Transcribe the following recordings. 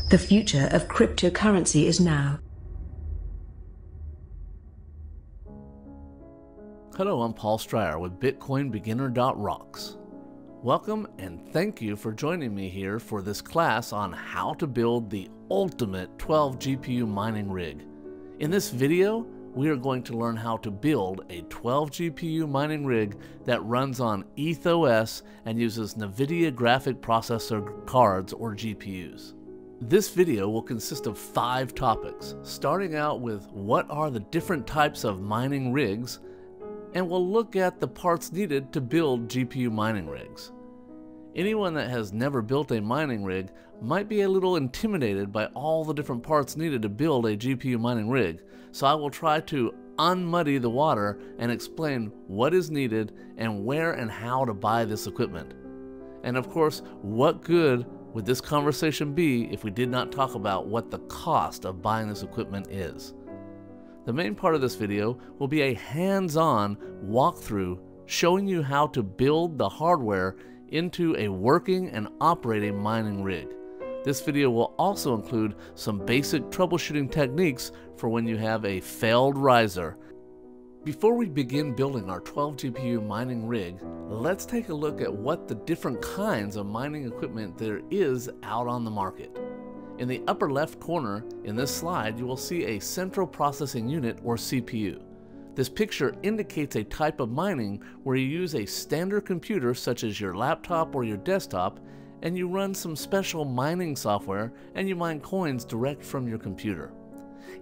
The future of cryptocurrency is now. Hello, I'm Paul Stryer with BitcoinBeginner.Rocks. Welcome and thank you for joining me here for this class on how to build the ultimate 12 GPU mining rig. In this video, we are going to learn how to build a 12 GPU mining rig that runs on EthOS and uses Nvidia graphic processor cards or GPUs. This video will consist of 5 topics, starting out with what are the different types of mining rigs, and we'll look at the parts needed to build GPU mining rigs. Anyone that has never built a mining rig might be a little intimidated by all the different parts needed to build a GPU mining rig, so I will try to unmuddy the water and explain what is needed and where and how to buy this equipment. And of course, what good would this conversation be if we did not talk about what the cost of buying this equipment is? The main part of this video will be a hands-on walkthrough showing you how to build the hardware into a working and operating mining rig. This video will also include some basic troubleshooting techniques for when you have a failed riser. Before we begin building our 12 GPU mining rig, let's take a look at what the different kinds of mining equipment there is out on the market. In the upper left corner in this slide, you will see a central processing unit or CPU. This picture indicates a type of mining where you use a standard computer such as your laptop or your desktop, and you run some special mining software and you mine coins direct from your computer.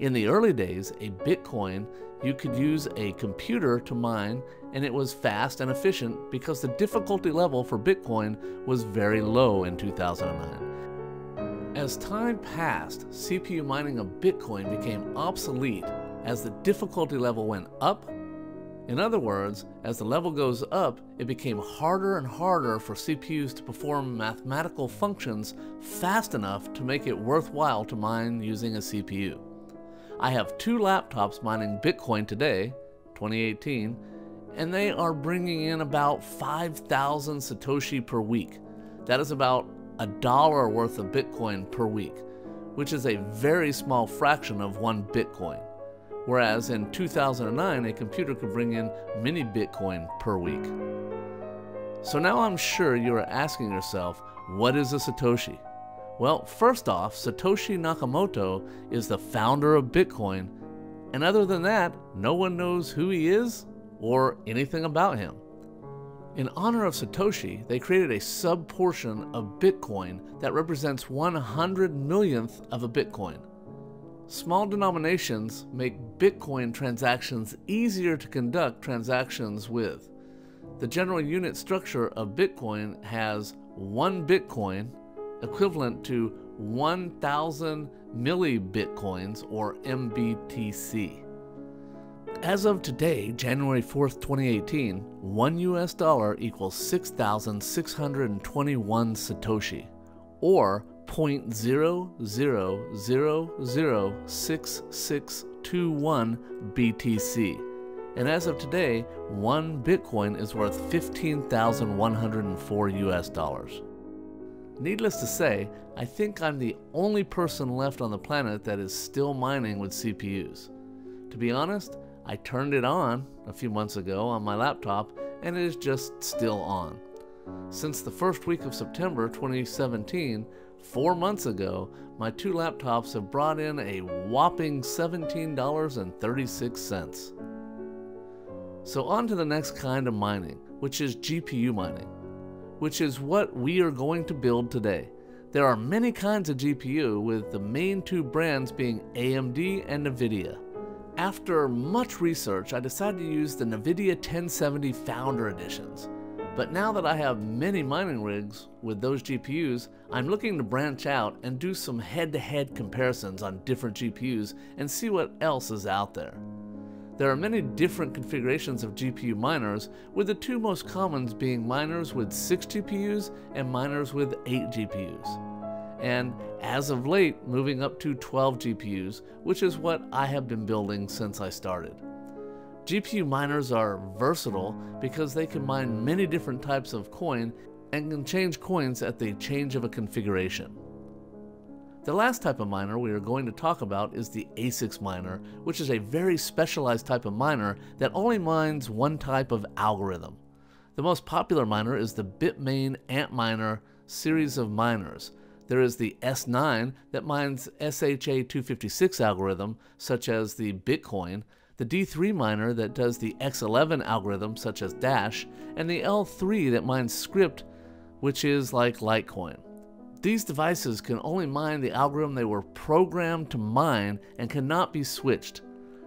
In the early days, a Bitcoin, you could use a computer to mine, and it was fast and efficient because the difficulty level for Bitcoin was very low in 2009. As time passed, CPU mining of Bitcoin became obsolete as the difficulty level went up. In other words, as the level goes up, it became harder and harder for CPUs to perform mathematical functions fast enough to make it worthwhile to mine using a CPU. I have 2 laptops mining Bitcoin today, 2018, and they are bringing in about 5,000 Satoshi per week. That is about $1 worth of Bitcoin per week, which is a very small fraction of 1 Bitcoin. Whereas in 2009, a computer could bring in many Bitcoin per week. So now I'm sure you are asking yourself, what is a Satoshi? Well, first off, Satoshi Nakamoto is the founder of Bitcoin, and other than that, no one knows who he is or anything about him. In honor of Satoshi, they created a sub-portion of Bitcoin that represents 100 millionth of a Bitcoin. Small denominations make Bitcoin transactions easier to conduct transactions with. The general unit structure of Bitcoin has 1 Bitcoin equivalent to 1,000 millibitcoins or MBTC. As of today, January 4th, 2018, 1 US dollar equals 6,621 Satoshi, or 0.00006621 BTC. And as of today, 1 Bitcoin is worth 15,104 US dollars. Needless to say, I think I'm the only person left on the planet that is still mining with CPUs. To be honest, I turned it on a few months ago on my laptop and it is just still on. Since the first week of September 2017, 4 months ago, my 2 laptops have brought in a whopping $17.36. So on to the next kind of mining, which is GPU mining, which is what we are going to build today. There are many kinds of GPU, with the main 2 brands being AMD and Nvidia. After much research, I decided to use the Nvidia 1070 Founder Editions. But now that I have many mining rigs with those GPUs, I'm looking to branch out and do some head-to-head comparisons on different GPUs and see what else is out there. There are many different configurations of GPU miners, with the 2 most commons being miners with 6 GPUs and miners with 8 GPUs. And as of late, moving up to 12 GPUs, which is what I have been building since I started. GPU miners are versatile because they can mine many different types of coin and can change coins at the change of a configuration. The last type of miner we are going to talk about is the ASICs miner, which is a very specialized type of miner that only mines one type of algorithm. The most popular miner is the Bitmain Antminer series of miners. There is the S9 that mines SHA-256 algorithm, such as the Bitcoin, the D3 miner that does the X11 algorithm, such as Dash, and the L3 that mines Script, which is like Litecoin. These devices can only mine the algorithm they were programmed to mine and cannot be switched.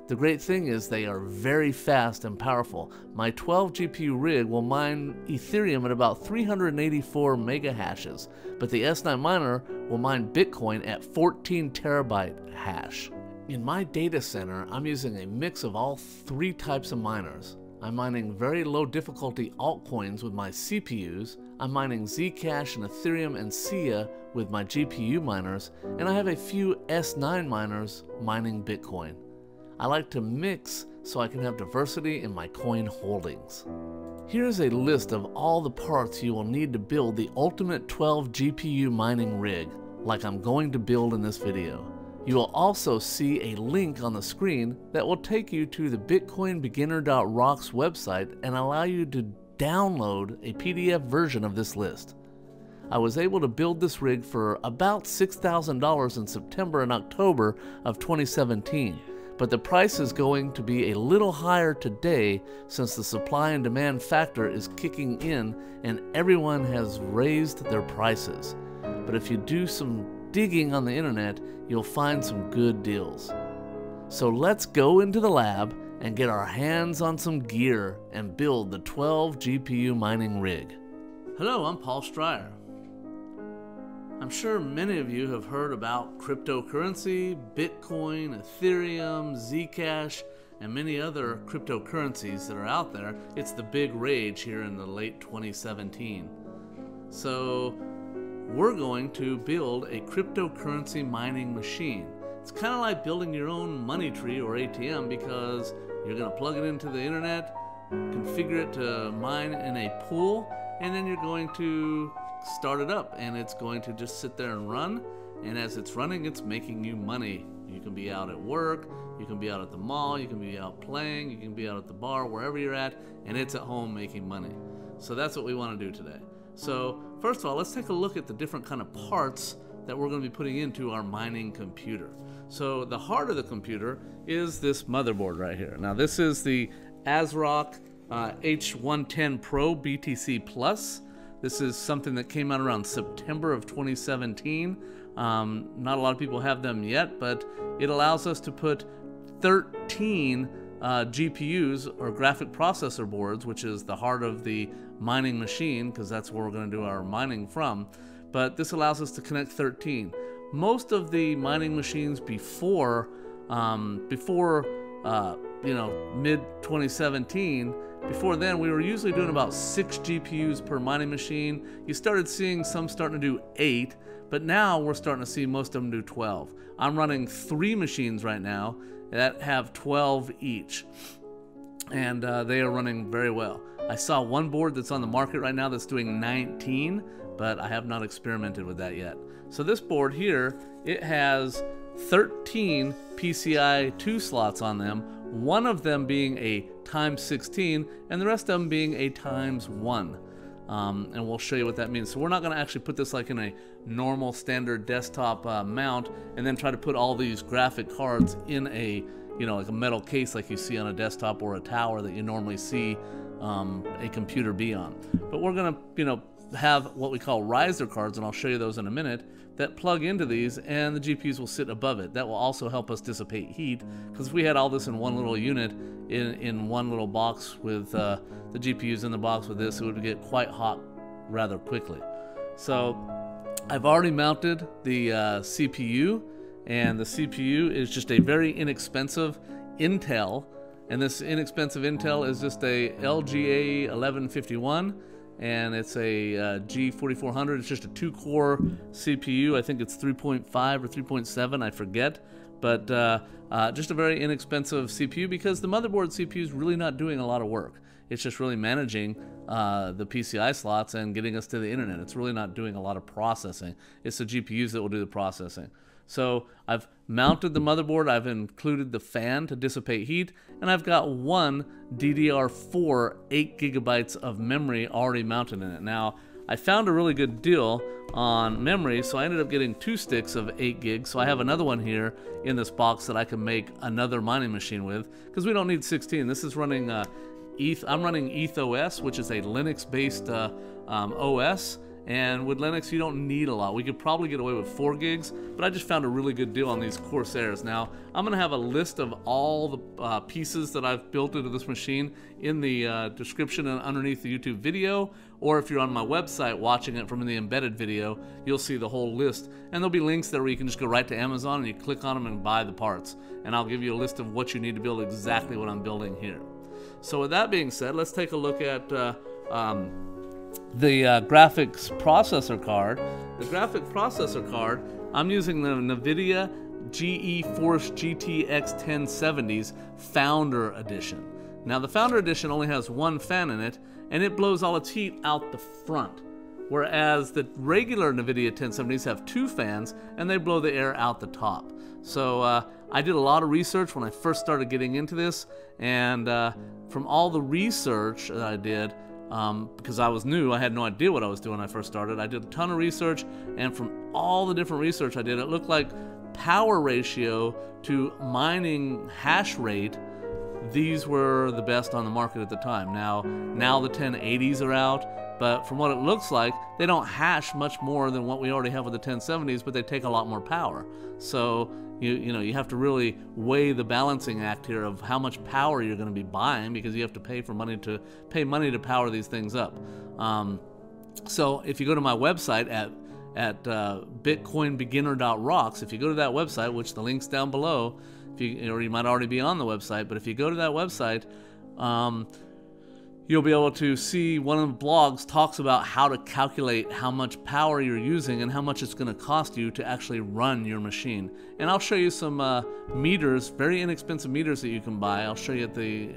The great thing is they are very fast and powerful. My 12 GPU rig will mine Ethereum at about 384 megahashes, but the S9 miner will mine Bitcoin at 14 terabyte hash. In my data center, I'm using a mix of all three types of miners. I'm mining very low difficulty altcoins with my CPUs, I'm mining Zcash and Ethereum and SIA with my GPU miners, and I have a few S9 miners mining Bitcoin. I like to mix so I can have diversity in my coin holdings. Here's a list of all the parts you will need to build the ultimate 12 GPU mining rig, like I'm going to build in this video. You will also see a link on the screen that will take you to the BitcoinBeginner.Rocks website and allow you to download a PDF version of this list. I was able to build this rig for about $6,000 in September and October of 2017. But the price is going to be a little higher today since the supply and demand factor is kicking in and everyone has raised their prices. But if you do some digging on the internet, you'll find some good deals. So let's go into the lab and get our hands on some gear and build the 12 GPU mining rig. Hello, I'm Paul Stryer. I'm sure many of you have heard about cryptocurrency, Bitcoin, Ethereum, Zcash, and many other cryptocurrencies that are out there. It's the big rage here in the late 2017. So we're going to build a cryptocurrency mining machine. It's kind of like building your own money tree or ATM because you're going to plug it into the internet, configure it to mine in a pool, and then you're going to start it up and it's going to just sit there and run, and as it's running it's making you money. You can be out at work, you can be out at the mall, you can be out playing, you can be out at the bar, wherever you're at, and it's at home making money. So that's what we want to do today. So first of all, let's take a look at the different kind of parts that we're going to be putting into our mining computer. So the heart of the computer is this motherboard right here. Now this is the Asrock H110 Pro Btc Plus. This is something that came out around September of 2017. Not a lot of people have them yet, but it allows us to put 13 GPUs, or graphic processor boards, which is the heart of the mining machine, because that's where we're going to do our mining from. But this allows us to connect 13. Most of the mining machines before mid 2017, before then we were usually doing about 6 GPUs per mining machine. You started seeing some starting to do 8, but now we're starting to see most of them do 12. I'm running 3 machines right now that have 12 each, and they are running very well. I saw one board that's on the market right now that's doing 19, but I have not experimented with that yet. So this board here, it has 13 PCI 2 slots on them, one of them being a times 16 and the rest of them being a times 1. And we'll show you what that means. So we're not going to actually put this like in a normal standard desktop mount and then try to put all these graphic cards in a, like a metal case like you see on a desktop or a tower that you normally see a computer be on. But we're going to, have what we call riser cards, and I'll show you those in a minute, that plug into these, and the GPUs will sit above it. That will also help us dissipate heat, because if we had all this in one little unit, in one little box with the GPUs in the box with this, it would get quite hot rather quickly. So I've already mounted the CPU, and the CPU is just a very inexpensive Intel, and this inexpensive Intel is just a LGA 1151, and it's a G4400. It's just a 2-core CPU. I think it's 3.5 or 3.7, I forget, but just a very inexpensive CPU because the motherboard CPU is really not doing a lot of work. It's just really managing the PCI slots and getting us to the internet. It's really not doing a lot of processing. It's the GPUs that will do the processing. So I've mounted the motherboard, I've included the fan to dissipate heat, and I've got one DDR4 8 gigabytes of memory already mounted in it. Now, I found a really good deal on memory, so I ended up getting 2 sticks of 8 gigs. So I have another one here in this box that I can make another mining machine with, because we don't need 16. This is running I'm running EthOS, which is a Linux-based OS. And with Linux, you don't need a lot. We could probably get away with 4 gigs, but I just found a really good deal on these Corsairs. Now, I'm going to have a list of all the pieces that I've built into this machine in the description and underneath the YouTube video, or if you're on my website watching it from the embedded video, you'll see the whole list. And there'll be links there where you can just go right to Amazon and you click on them and buy the parts. And I'll give you a list of what you need to build exactly what I'm building here. So with that being said, let's take a look at the graphics processor card. The graphic processor card, I'm using the Nvidia GeForce GTX 1070s Founder Edition. Now the Founder Edition only has 1 fan in it, and it blows all its heat out the front, whereas the regular Nvidia 1070s have 2 fans, and they blow the air out the top. So I did a lot of research when I first started getting into this, and from all the research that I did, because I was new, I had no idea what I was doing when I first started. I did a ton of research, and from all the different research I did, it looked like power ratio to mining hash rate, these were the best on the market at the time. Now the 1080s are out, but from what it looks like, they don't hash much more than what we already have with the 1070s, but they take a lot more power. So you have to really weigh the balancing act here of how much power you're going to be buying, because you have to pay money to power these things up. So if you go to my website at BitCoinBeginner.Rocks, if you go to that website, which the link's down below, or you might already be on the website, but if you go to that website, you'll be able to see one of the blogs talks about how to calculate how much power you're using and how much it's going to cost you to actually run your machine. And I'll show you some meters, very inexpensive meters that you can buy. I'll show you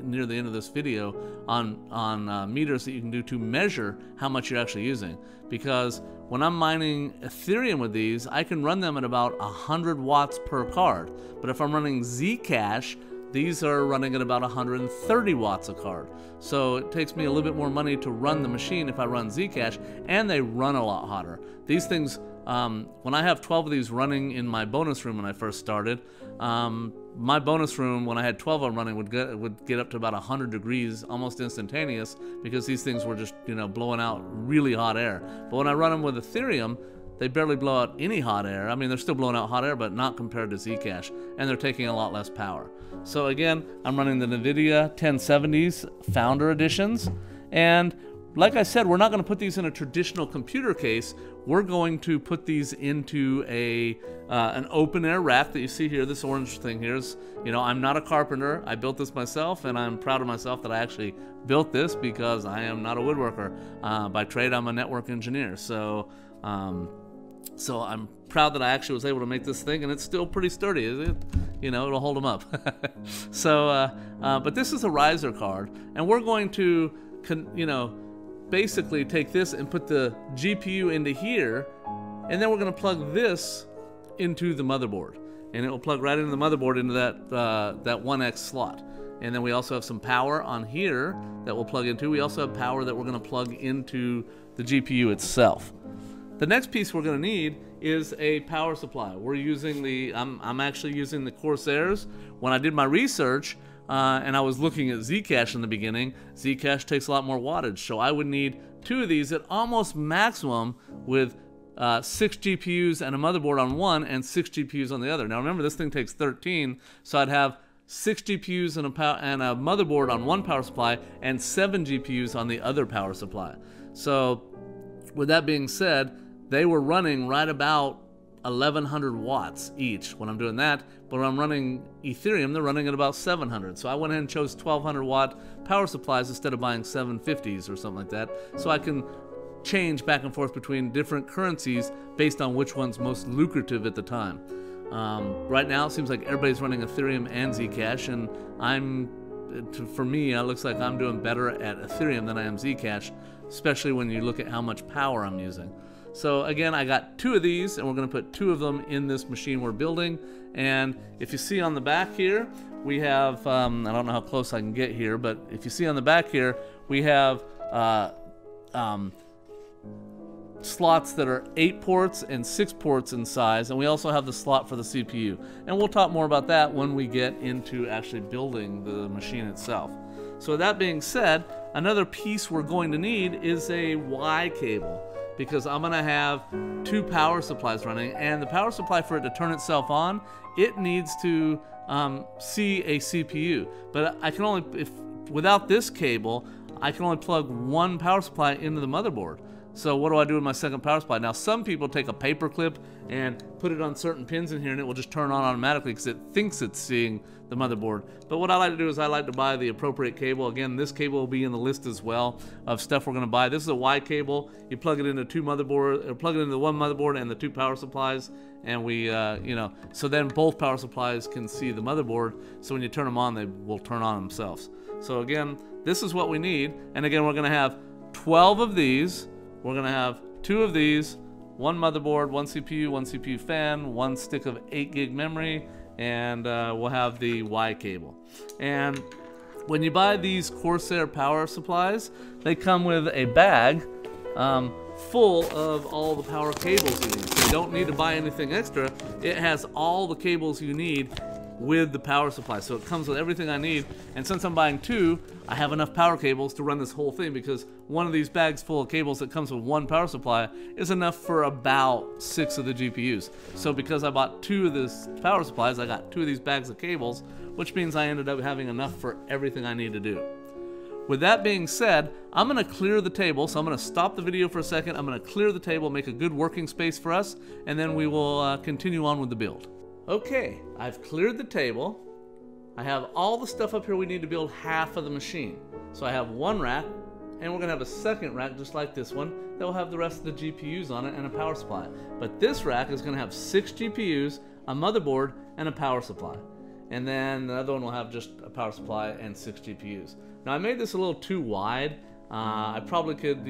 near the end of this video on meters that you can do to measure how much you're actually using. Because when I'm mining Ethereum with these, I can run them at about 100 watts per card. But if I'm running Zcash, these are running at about 130 watts a card. So it takes me a little bit more money to run the machine if I run Zcash, and they run a lot hotter. These things, when I have 12 of these running in my bonus room when I first started, my bonus room, when I had 12 of them running, would get up to about 100 degrees almost instantaneous, because these things were just blowing out really hot air. But when I run them with Ethereum, they barely blow out any hot air. I mean, they're still blowing out hot air, but not compared to Zcash, and they're taking a lot less power. So again, I'm running the Nvidia 1070s Founder Editions, and like I said, we're not going to put these in a traditional computer case. We're going to put these into an open air rack that you see here. This orange thing here is, I'm not a carpenter. I built this myself, and I'm proud of myself that I actually built this, because I am not a woodworker. By trade, I'm a network engineer. So I'm proud that I actually was able to make this thing, and it's still pretty sturdy, is it? It'll hold them up. So, but this is a riser card, and we're going to, basically take this and put the GPU into here, and then we're going to plug this into the motherboard, and it will plug right into the motherboard into that 1X slot. And then we also have some power on here that we'll plug into. We also have power that we're going to plug into the GPU itself. The next piece we're going to need is a power supply. We're using I'm actually using the Corsairs. When I did my research, and I was looking at Zcash in the beginning, Zcash takes a lot more wattage, so I would need 2 of these at almost maximum, with 6 GPUs and a motherboard on one and 6 GPUs on the other. Now remember, this thing takes 13, so I'd have 6 GPUs and a motherboard on one power supply and 7 GPUs on the other power supply. So with that being said, they were running right about 1100 watts each when I'm doing that, but when I'm running Ethereum, they're running at about 700. So I went ahead and chose 1200 watt power supplies instead of buying 750s or something like that, so I can change back and forth between different currencies based on which one's most lucrative at the time. Right now it seems like everybody's running Ethereum and Zcash, and I'm for me, it looks like I'm doing better at Ethereum than I am Zcash, especially when you look at how much power I'm using. So again, I got 2 of these, and we're going to put 2 of them in this machine we're building. And if you see on the back here, we have, I don't know how close I can get here, but if you see on the back here, we have slots that are 8 ports and 6 ports in size, and we also have the slot for the CPU. And we'll talk more about that when we get into actually building the machine itself. So that being said, another piece we're going to need is a Y cable, because I'm going to have 2 power supplies running, and the power supply, for it to turn itself on, it needs to see a CPU. But I can only, without this cable, I can only plug 1 power supply into the motherboard. So what do I do with my second power supply? Now, some people take a paper clip and put it on certain pins in here, and it will just turn on automatically because it thinks it's seeing the motherboard. But what I like to do is I like to buy the appropriate cable. Again, this cable will be in the list as well of stuff we're going to buy. This is a Y cable. You plug it into 2 motherboards, or plug it into 1 motherboard and the 2 power supplies, and we, so then both power supplies can see the motherboard. So when you turn them on, they will turn on themselves. So again, this is what we need. And again, we're going to have 12 of these. We're going to have 2 of these, 1 motherboard, 1 CPU, 1 CPU fan, 1 stick of 8 gig memory, and we'll have the Y cable. And when you buy these Corsair power supplies, they come with a bag full of all the power cables you need. So you don't need to buy anything extra. It has all the cables you need with the power supply. So it comes with everything I need, and since I'm buying 2, I have enough power cables to run this whole thing, because one of these bags full of cables that comes with 1 power supply is enough for about 6 of the GPUs. So because I bought 2 of these power supplies, I got 2 of these bags of cables, which means I ended up having enough for everything I need to do. With that being said, I'm going to clear the table, so I'm going to stop the video for a second. I'm going to clear the table, make a good working space for us, and then we will continue on with the build. Okay, I've cleared the table. I have all the stuff up here we need to build half of the machine. So I have 1 rack, and we're going to have a second rack just like this one that will have the rest of the GPUs on it and a power supply. But this rack is going to have 6 GPUs, a motherboard, and a power supply. And then the other one will have just a power supply and 6 GPUs. Now I made this a little too wide. I probably could,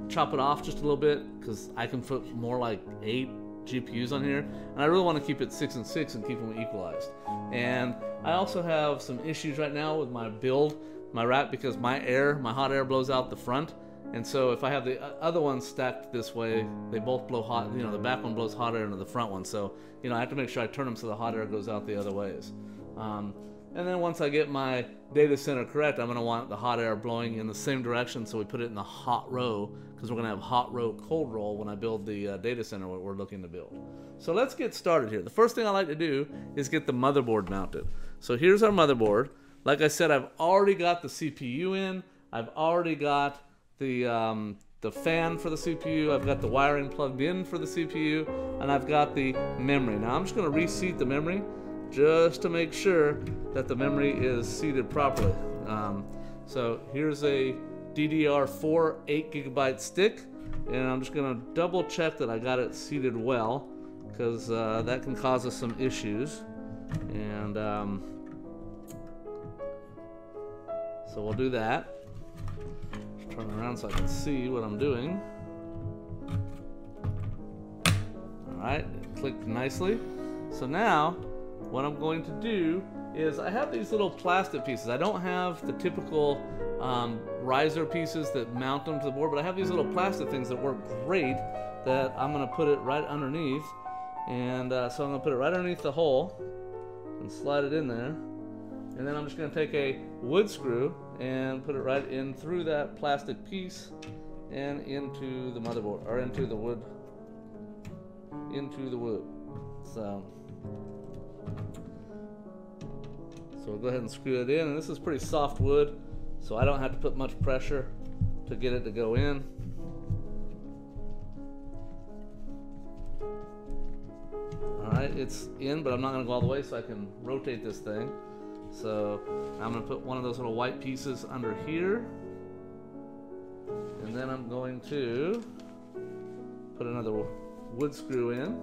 chop it off just a little bit, because I can put more like 8 GPUs on here, and I really want to keep it 6 and 6 and keep them equalized. And I also have some issues right now with my build, my rack, because my hot air blows out the front, and so if I have the other one stacked this way, they both blow hot, the back one blows hot air into the front one, so I have to make sure I turn them so the hot air goes out the other ways. And then once I get my data center correct, I'm going to want the hot air blowing in the same direction, so we put it in the hot row, because we're going to have hot row, cold roll when I build the data center what we're looking to build. So let's get started here. The first thing I like to do is get the motherboard mounted. So here's our motherboard. Like I said, I've already got the CPU in. I've already got the fan for the CPU. I've got the wiring plugged in for the CPU, and I've got the memory. Now I'm just going to reseat the memory just to make sure that the memory is seated properly. So here's a DDR4 8GB stick, and I'm just going to double check that I got it seated well, because that can cause us some issues. And so we'll do that. Just turn around so I can see what I'm doing. Alright, it clicked nicely. So now what I'm going to do is, I have these little plastic pieces. I don't have the typical riser pieces that mount them to the board, but I have these little plastic things that work great that I'm going to put it right underneath. And so I'm going to put it right underneath the hole and slide it in there. And then I'm just going to take a wood screw and put it right in through that plastic piece and into the motherboard, or into the wood. So we'll go ahead and screw it in, and this is pretty soft wood, so I don't have to put much pressure to get it to go in. Alright, it's in, but I'm not going to go all the way, so I can rotate this thing. So I'm going to put one of those little white pieces under here, and then I'm going to put another wood screw in.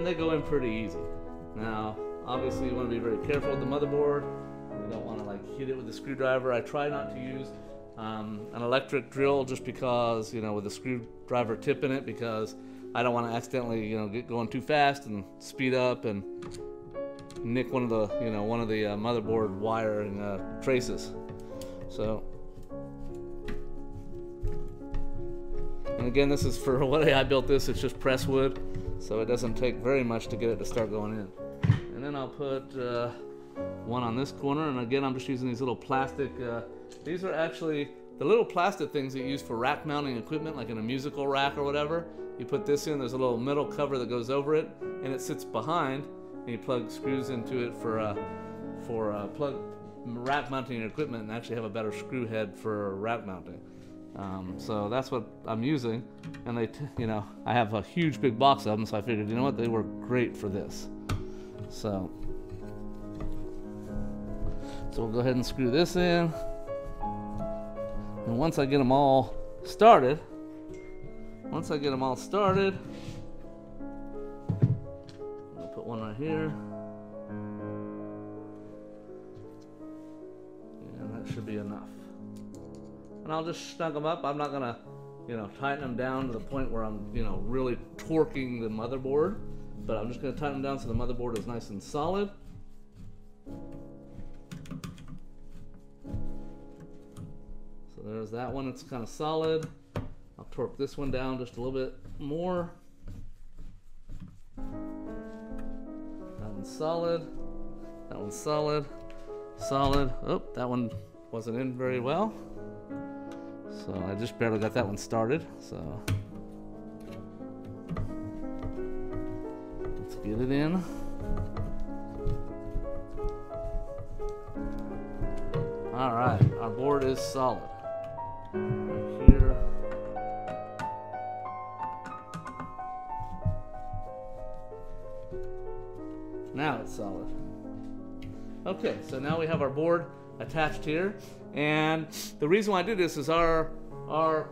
they go in pretty easy. Now, obviously you want to be very careful with the motherboard. You don't want to like hit it with a screwdriver. I try not to use an electric drill just because, you know, with a screwdriver tip in it, because I don't want to accidentally, you know, get going too fast and speed up and nick one of the, you know, motherboard wiring traces. So, and again, this is for what I built this. It's just press wood, so it doesn't take very much to get it to start going in. And then I'll put one on this corner, and again, I'm just using these little plastic. These are actually the little plastic things that you use for rack mounting equipment, like in a musical rack or whatever. You put this in, there's a little metal cover that goes over it, and it sits behind, and you plug screws into it for plug rack mounting your equipment, and actually have a better screw head for rack mounting. So that's what I'm using, and they, you know, I have a huge big box of them, so I figured, you know what, they work great for this. So we'll go ahead and screw this in. And once I get them all started, I'm gonna put one right here. And that should be enough. And I'll just snug them up. I'm not gonna, you know, tighten them down to the point where I'm, you know, really torquing the motherboard, but I'm just gonna tighten them down so the motherboard is nice and solid. So there's that one, it's kind of solid. I'll torque this one down just a little bit more. That one's solid. That one's solid. Solid. Oh, that one wasn't in very well. So I just barely got that one started. So let's get it in. All right, our board is solid. Right here. Now it's solid. Okay, so now we have our board attached here, and the reason why I did this is our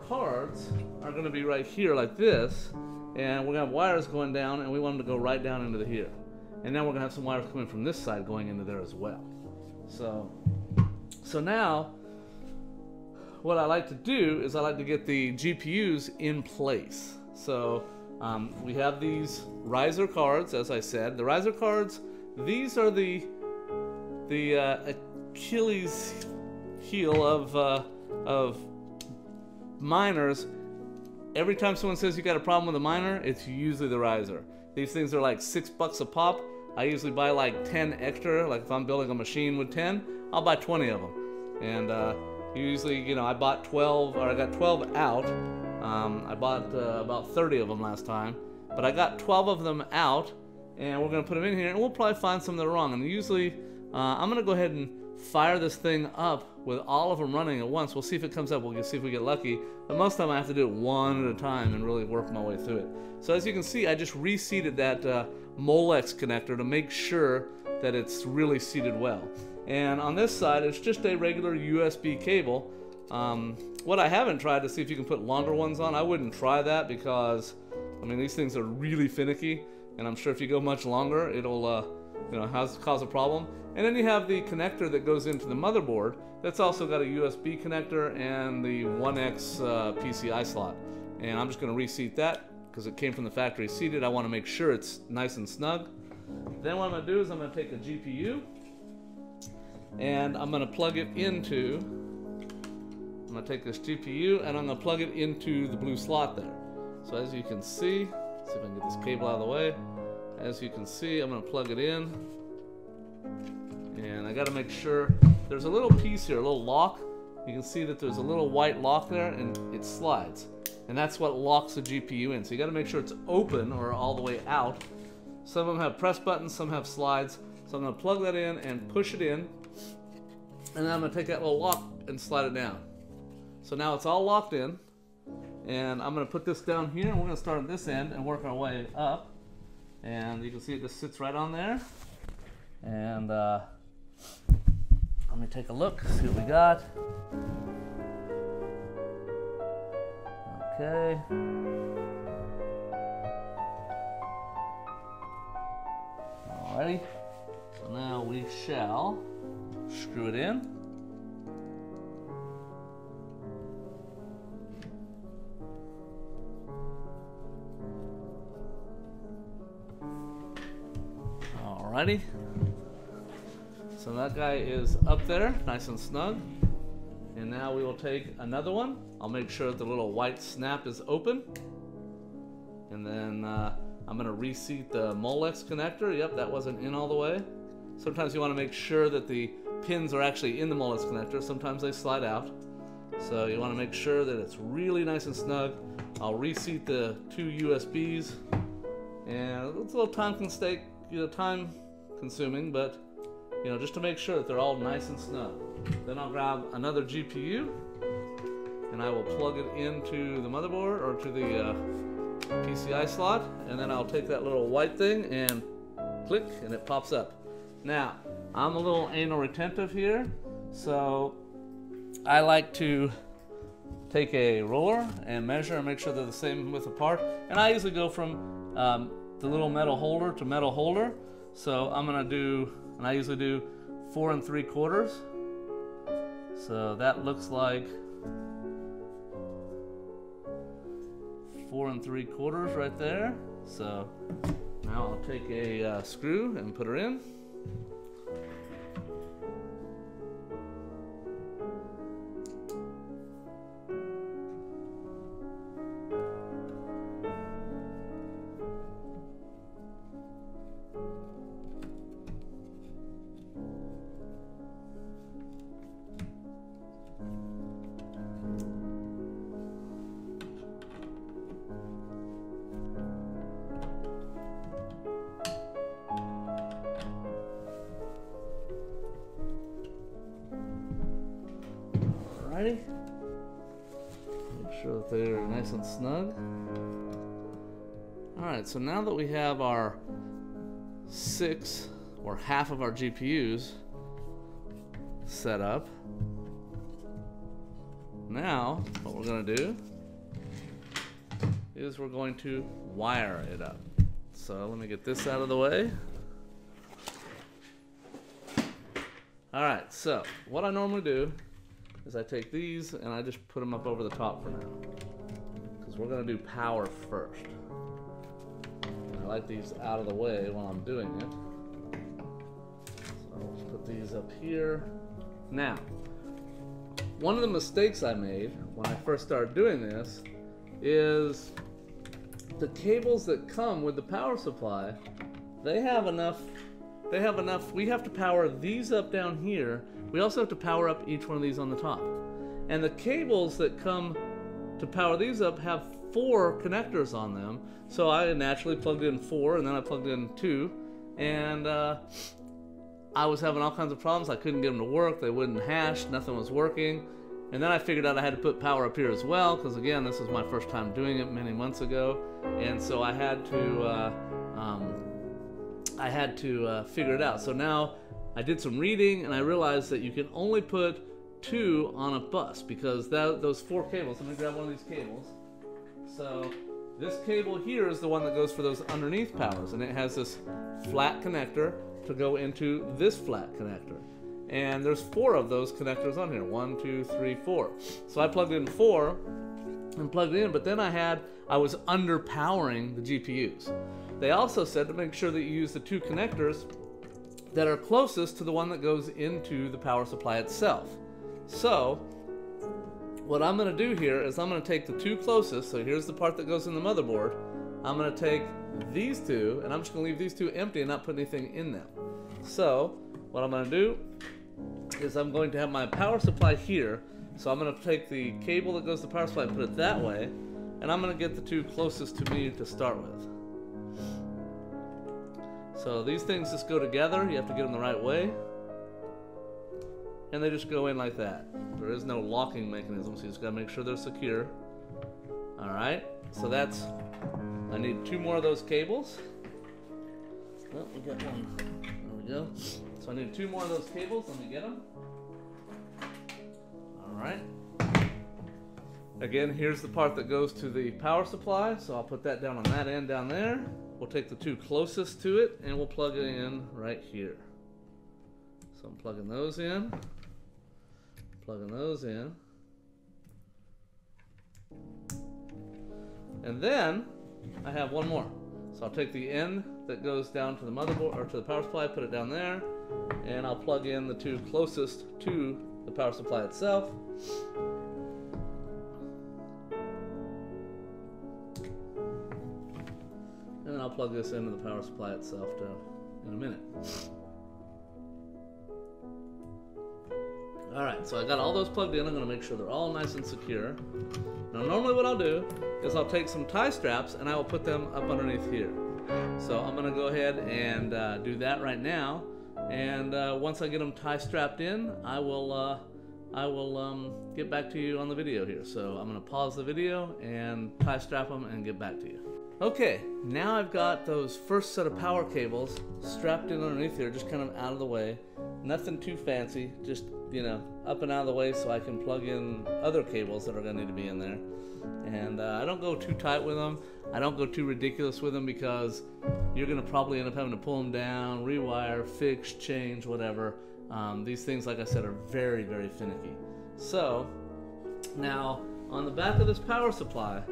cards are going to be right here like this, and we're going to have wires going down, and we want them to go right down into here. And then we're going to have some wires coming from this side going into there as well. So now what I like to do is I like to get the GPUs in place. So we have these riser cards, as I said. The riser cards, these are the Achilles heel of miners. Every time someone says you got a problem with a miner, it's usually the riser. These things are like $6 a pop. I usually buy like 10 extra. Like if I'm building a machine with 10, I'll buy 20 of them. And usually, you know, I bought 12, or I got 12 out. I bought about 30 of them last time, but I got 12 of them out, and we're gonna put them in here, and we'll probably find some that are wrong. And usually, I'm gonna go ahead and fire this thing up with all of them running at once. We'll see if it comes up. We'll see if we get lucky. But most of the time, I have to do it one at a time and really work my way through it. So as you can see, I just reseated that Molex connector to make sure that it's really seated well. And on this side, it's just a regular USB cable. What I haven't tried to see if you can put longer ones on, I wouldn't try that because, I mean, these things are really finicky, and I'm sure if you go much longer, it'll, you know, cause a problem. And then you have the connector that goes into the motherboard. That's also got a USB connector and the 1X PCI slot. And I'm just going to reseat that because it came from the factory seated. I want to make sure it's nice and snug. Then what I'm going to do is I'm going to take a GPU and I'm going to plug it into, I'm going to take this GPU and I'm going to plug it into the blue slot there. So as you can see, let's see if I can get this cable out of the way. As you can see, I'm going to plug it in. And I got to make sure there's a little piece here, a little lock. You can see that there's a little white lock there and it slides. And that's what locks the GPU in. So you got to make sure it's open or all the way out. Some of them have press buttons, some have slides. So I'm going to plug that in and push it in. And then I'm going to take that little lock and slide it down. So now it's all locked in. And I'm going to put this down here, and we're going to start at this end and work our way up. And you can see it just sits right on there. And let me take a look, see what we got. Okay. Alrighty, so now we shall screw it in. Alrighty, so that guy is up there, nice and snug. And now we will take another one. I'll make sure that the little white snap is open. And then I'm gonna reseat the Molex connector. Yep, that wasn't in all the way. Sometimes you wanna make sure that the pins are actually in the Molex connector. Sometimes they slide out. So you wanna make sure that it's really nice and snug. I'll reseat the 2 USBs. And it's a little time consuming, but just to make sure that they're all nice and snug. Then I'll grab another GPU and I will plug it into the motherboard or to the PCI slot, and then I'll take that little white thing and click and it pops up. Now, I'm a little anal retentive here, so I like to take a roller and measure and make sure they're the same width apart. And I usually go from the little metal holder to metal holder. So I'm gonna do, and I usually do 4 3/4. So that looks like 4 3/4 right there. So now I'll take a screw and put her in. Alrighty, make sure that they're nice and snug. Alright, so now that we have our 6 or half of our GPUs set up, now what we're going to do is we're going to wire it up. So let me get this out of the way. Alright, so what I normally do is I take these and I just put them up over the top for now, because we're going to do power first. And I like these out of the way while I'm doing it. So I'll just put these up here. Now, one of the mistakes I made when I first started doing this is the cables that come with the power supply, they have enough, we have to power these up down here. We also have to power up each one of these on the top. And the cables that come to power these up have 4 connectors on them. So I naturally plugged in 4 and then I plugged in 2. And I was having all kinds of problems. I couldn't get them to work. They wouldn't hash. Nothing was working. And then I figured out I had to put power up here as well, because again, this was my first time doing it many months ago. And so I had to figure it out. So now I did some reading and I realized that you can only put 2 on a bus, because those 4 cables, let me grab one of these cables. So this cable here is the one that goes for those underneath powers, and it has this flat connector to go into this flat connector. And there's 4 of those connectors on here, 1, 2, 3, 4. So I plugged in 4 and plugged it in, but then I was underpowering the GPUs. They also said to make sure that you use the 2 connectors that are closest to the one that goes into the power supply itself. So what I'm going to do here is I'm going to take the 2 closest, so here's the part that goes in the motherboard. I'm going to take these 2 and I'm just going to leave these 2 empty and not put anything in them. So what I'm going to do is I'm going to have my power supply here. So I'm going to take the cable that goes to the power supply and put it that way, and I'm going to get the 2 closest to me to start with. So these things just go together. You have to get them the right way, and they just go in like that. There is no locking mechanism, so you just got to make sure they're secure. Alright, so I need 2 more of those cables. Oh, we got one. There we go. So I need 2 more of those cables. Let me get them. Alright. Again, here's the part that goes to the power supply, so I'll put that down on that end down there. we'll take the two closest to it and we'll plug it in right here. So I'm plugging those in, plugging those in. And then I have one more. So I'll take the end that goes down to the motherboard or to the power supply, put it down there, and I'll plug in the two closest to the power supply itself. And then I'll plug this into the power supply itself in a minute. Alright, so I got all those plugged in. I'm going to make sure they're all nice and secure. Now normally what I'll do is I'll take some tie straps and I will put them up underneath here. So I'm going to go ahead and do that right now. And once I get them tie strapped in, I will get back to you on the video here. So I'm going to pause the video and tie strap them and get back to you. Okay, now I've got those first set of power cables strapped in underneath here, just kind of out of the way. Nothing too fancy, just, you know, up and out of the way so I can plug in other cables that are going to need to be in there. And I don't go too tight with them. I don't go too ridiculous with them because you're going to probably end up having to pull them down, rewire, fix, change, whatever. These things, like I said, are very, very finicky. So now on the back of this power supply,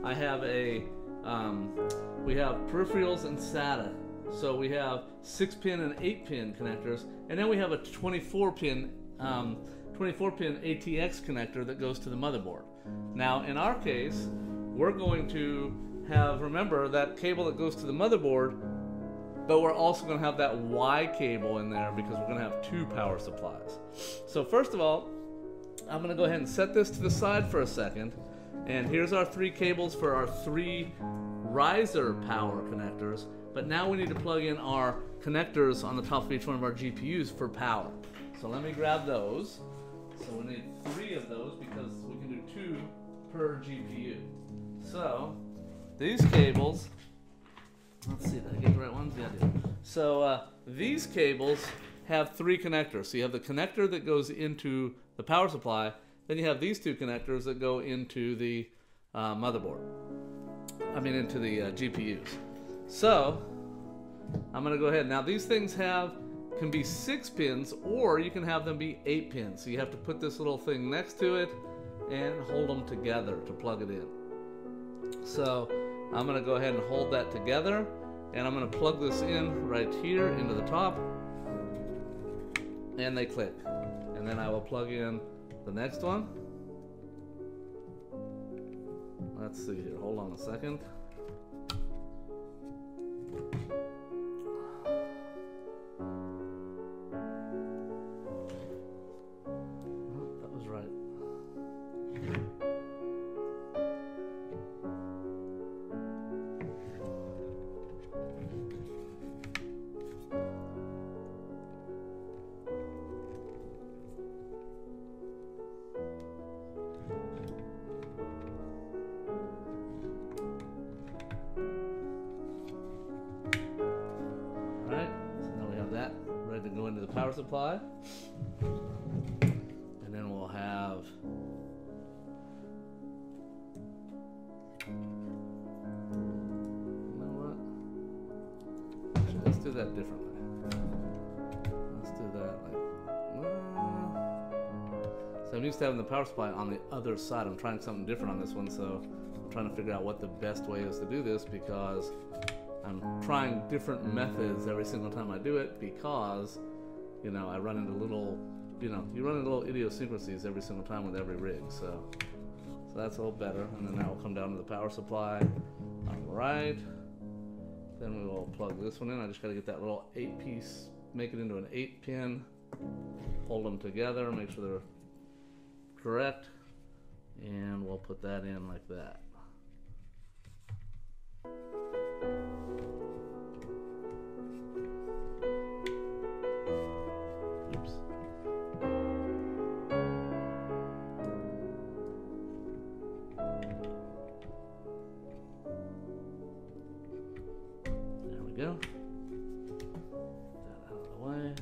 I have we have peripherals and SATA. So we have 6-pin and 8-pin connectors, and then we have a 24-pin ATX connector that goes to the motherboard. Now in our case, we're going to have, remember, that cable that goes to the motherboard, but we're also going to have that Y cable in there because we're going to have two power supplies. So first of all, I'm going to go ahead and set this to the side for a second. And here's our three cables for our three riser power connectors. But now we need to plug in our connectors on the top of each one of our GPUs for power. So let me grab those. So we need 3 of those because we can do 2 per GPU. So these cables, let's see, did I get the right ones? Yeah, I did. So these cables have 3 connectors. So you have the connector that goes into the power supply. Then you have these 2 connectors that go into the motherboard. I mean into the GPUs. So I'm going to go ahead. Now these things can be 6 pins or you can have them be 8 pins. So you have to put this little thing next to it and hold them together to plug it in. So I'm going to go ahead and hold that together and I'm going to plug this in right here into the top and they click. And then I will plug in the next one. Let's see here, hold on a second. Oh, that was right. To go into the power supply, and then we'll have you know what? Actually, let's do that differently. Let's do that like so I'm used to having the power supply on the other side. I'm trying something different on this one, so I'm trying to figure out what the best way is to do this because I'm trying different methods every single time I do it because, you know, I run into little, you run into little idiosyncrasies every single time with every rig. So that's a little better. And then that will come down to the power supply. All right. Then we will plug this one in. I just got to get that little 8-piece, make it into an 8-pin, hold them together, make sure they're correct, and we'll put that in like that. Go. Get that out of the way.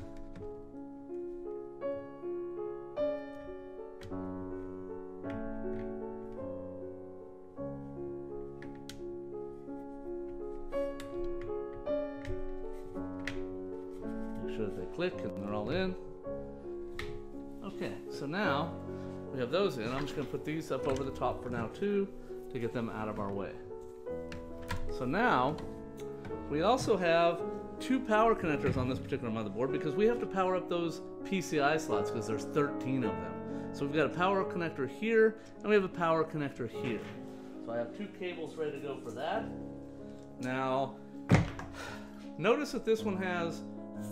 sure that they click and they're all in. Okay, so now we have those in. I'm just going to put these up over the top for now too to get them out of our way. So now we also have 2 power connectors on this particular motherboard because we have to power up those PCI slots because there's 13 of them. So we've got a power connector here and we have a power connector here. So I have 2 cables ready to go for that. Now, notice that this one has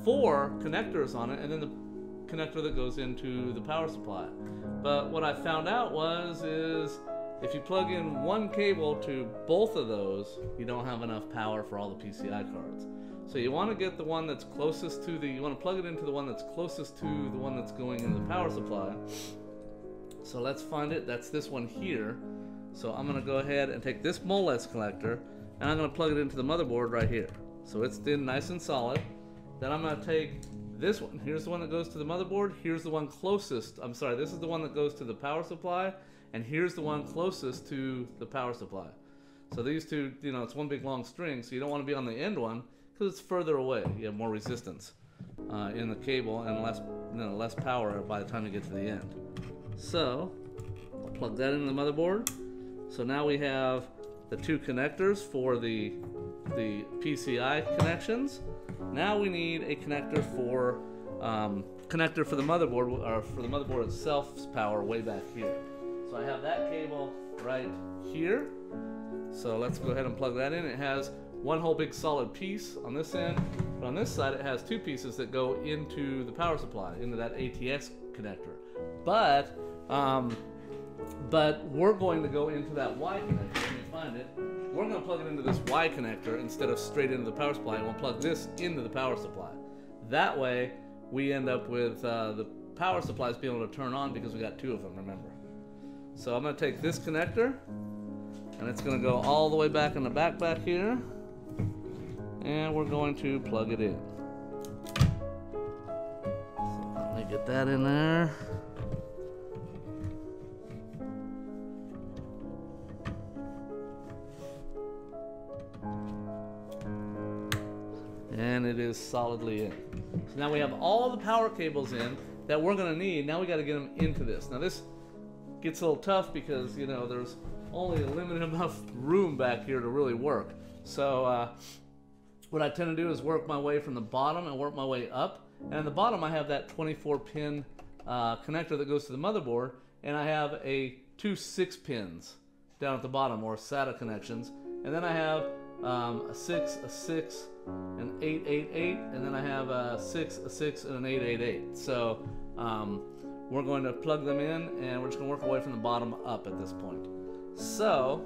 4 connectors on it and then the connector that goes into the power supply. But what I found out is if you plug in one cable to both of those, you don't have enough power for all the PCI cards. So you want to get the one that's closest to you want to plug it into the one that's closest to the one that's going in the power supply. So let's find it. That's this one here. So I'm going to go ahead and take this MOLES collector and I'm going to plug it into the motherboard right here. So it's in nice and solid. Then I'm going to take this one. Here's the one that goes to the motherboard. Here's the one closest. I'm sorry, this is the one that goes to the power supply. And here's the one closest to the power supply. So these two, you know, it's one big long string, so you don't want to be on the end one because it's further away. You have more resistance in the cable and less power by the time you get to the end. So I'll plug that into the motherboard. So now we have the 2 connectors for the PCI connections. Now we need a connector for the motherboard, or for the motherboard itself's power way back here. So I have that cable right here. So let's go ahead and plug that in. It has one whole big solid piece on this end, but on this side it has 2 pieces that go into the power supply, into that ATX connector. But we're going to go into that Y connector. Let me find it. We're going to plug it into this Y connector instead of straight into the power supply, and we'll plug this into the power supply. That way we end up with the power supplies being able to turn on because we got 2 of them, remember. So I'm going to take this connector and it's going to go all the way back in the back here, and we're going to plug it in. So let me get that in there. And it is solidly in. So now we have all the power cables in that we're going to need. Now we got to get them into this. Now this gets a little tough because, you know, there's only a limited enough room back here to really work. So what I tend to do is work my way from the bottom and work my way up. And at the bottom I have that 24-pin connector that goes to the motherboard, and I have 2 6-pins down at the bottom, or SATA connections. And then I have a 6, a 6, an 888, and then I have a 6, a 6, and an 888. So we're going to plug them in, and we're just going to work our way from the bottom up at this point. So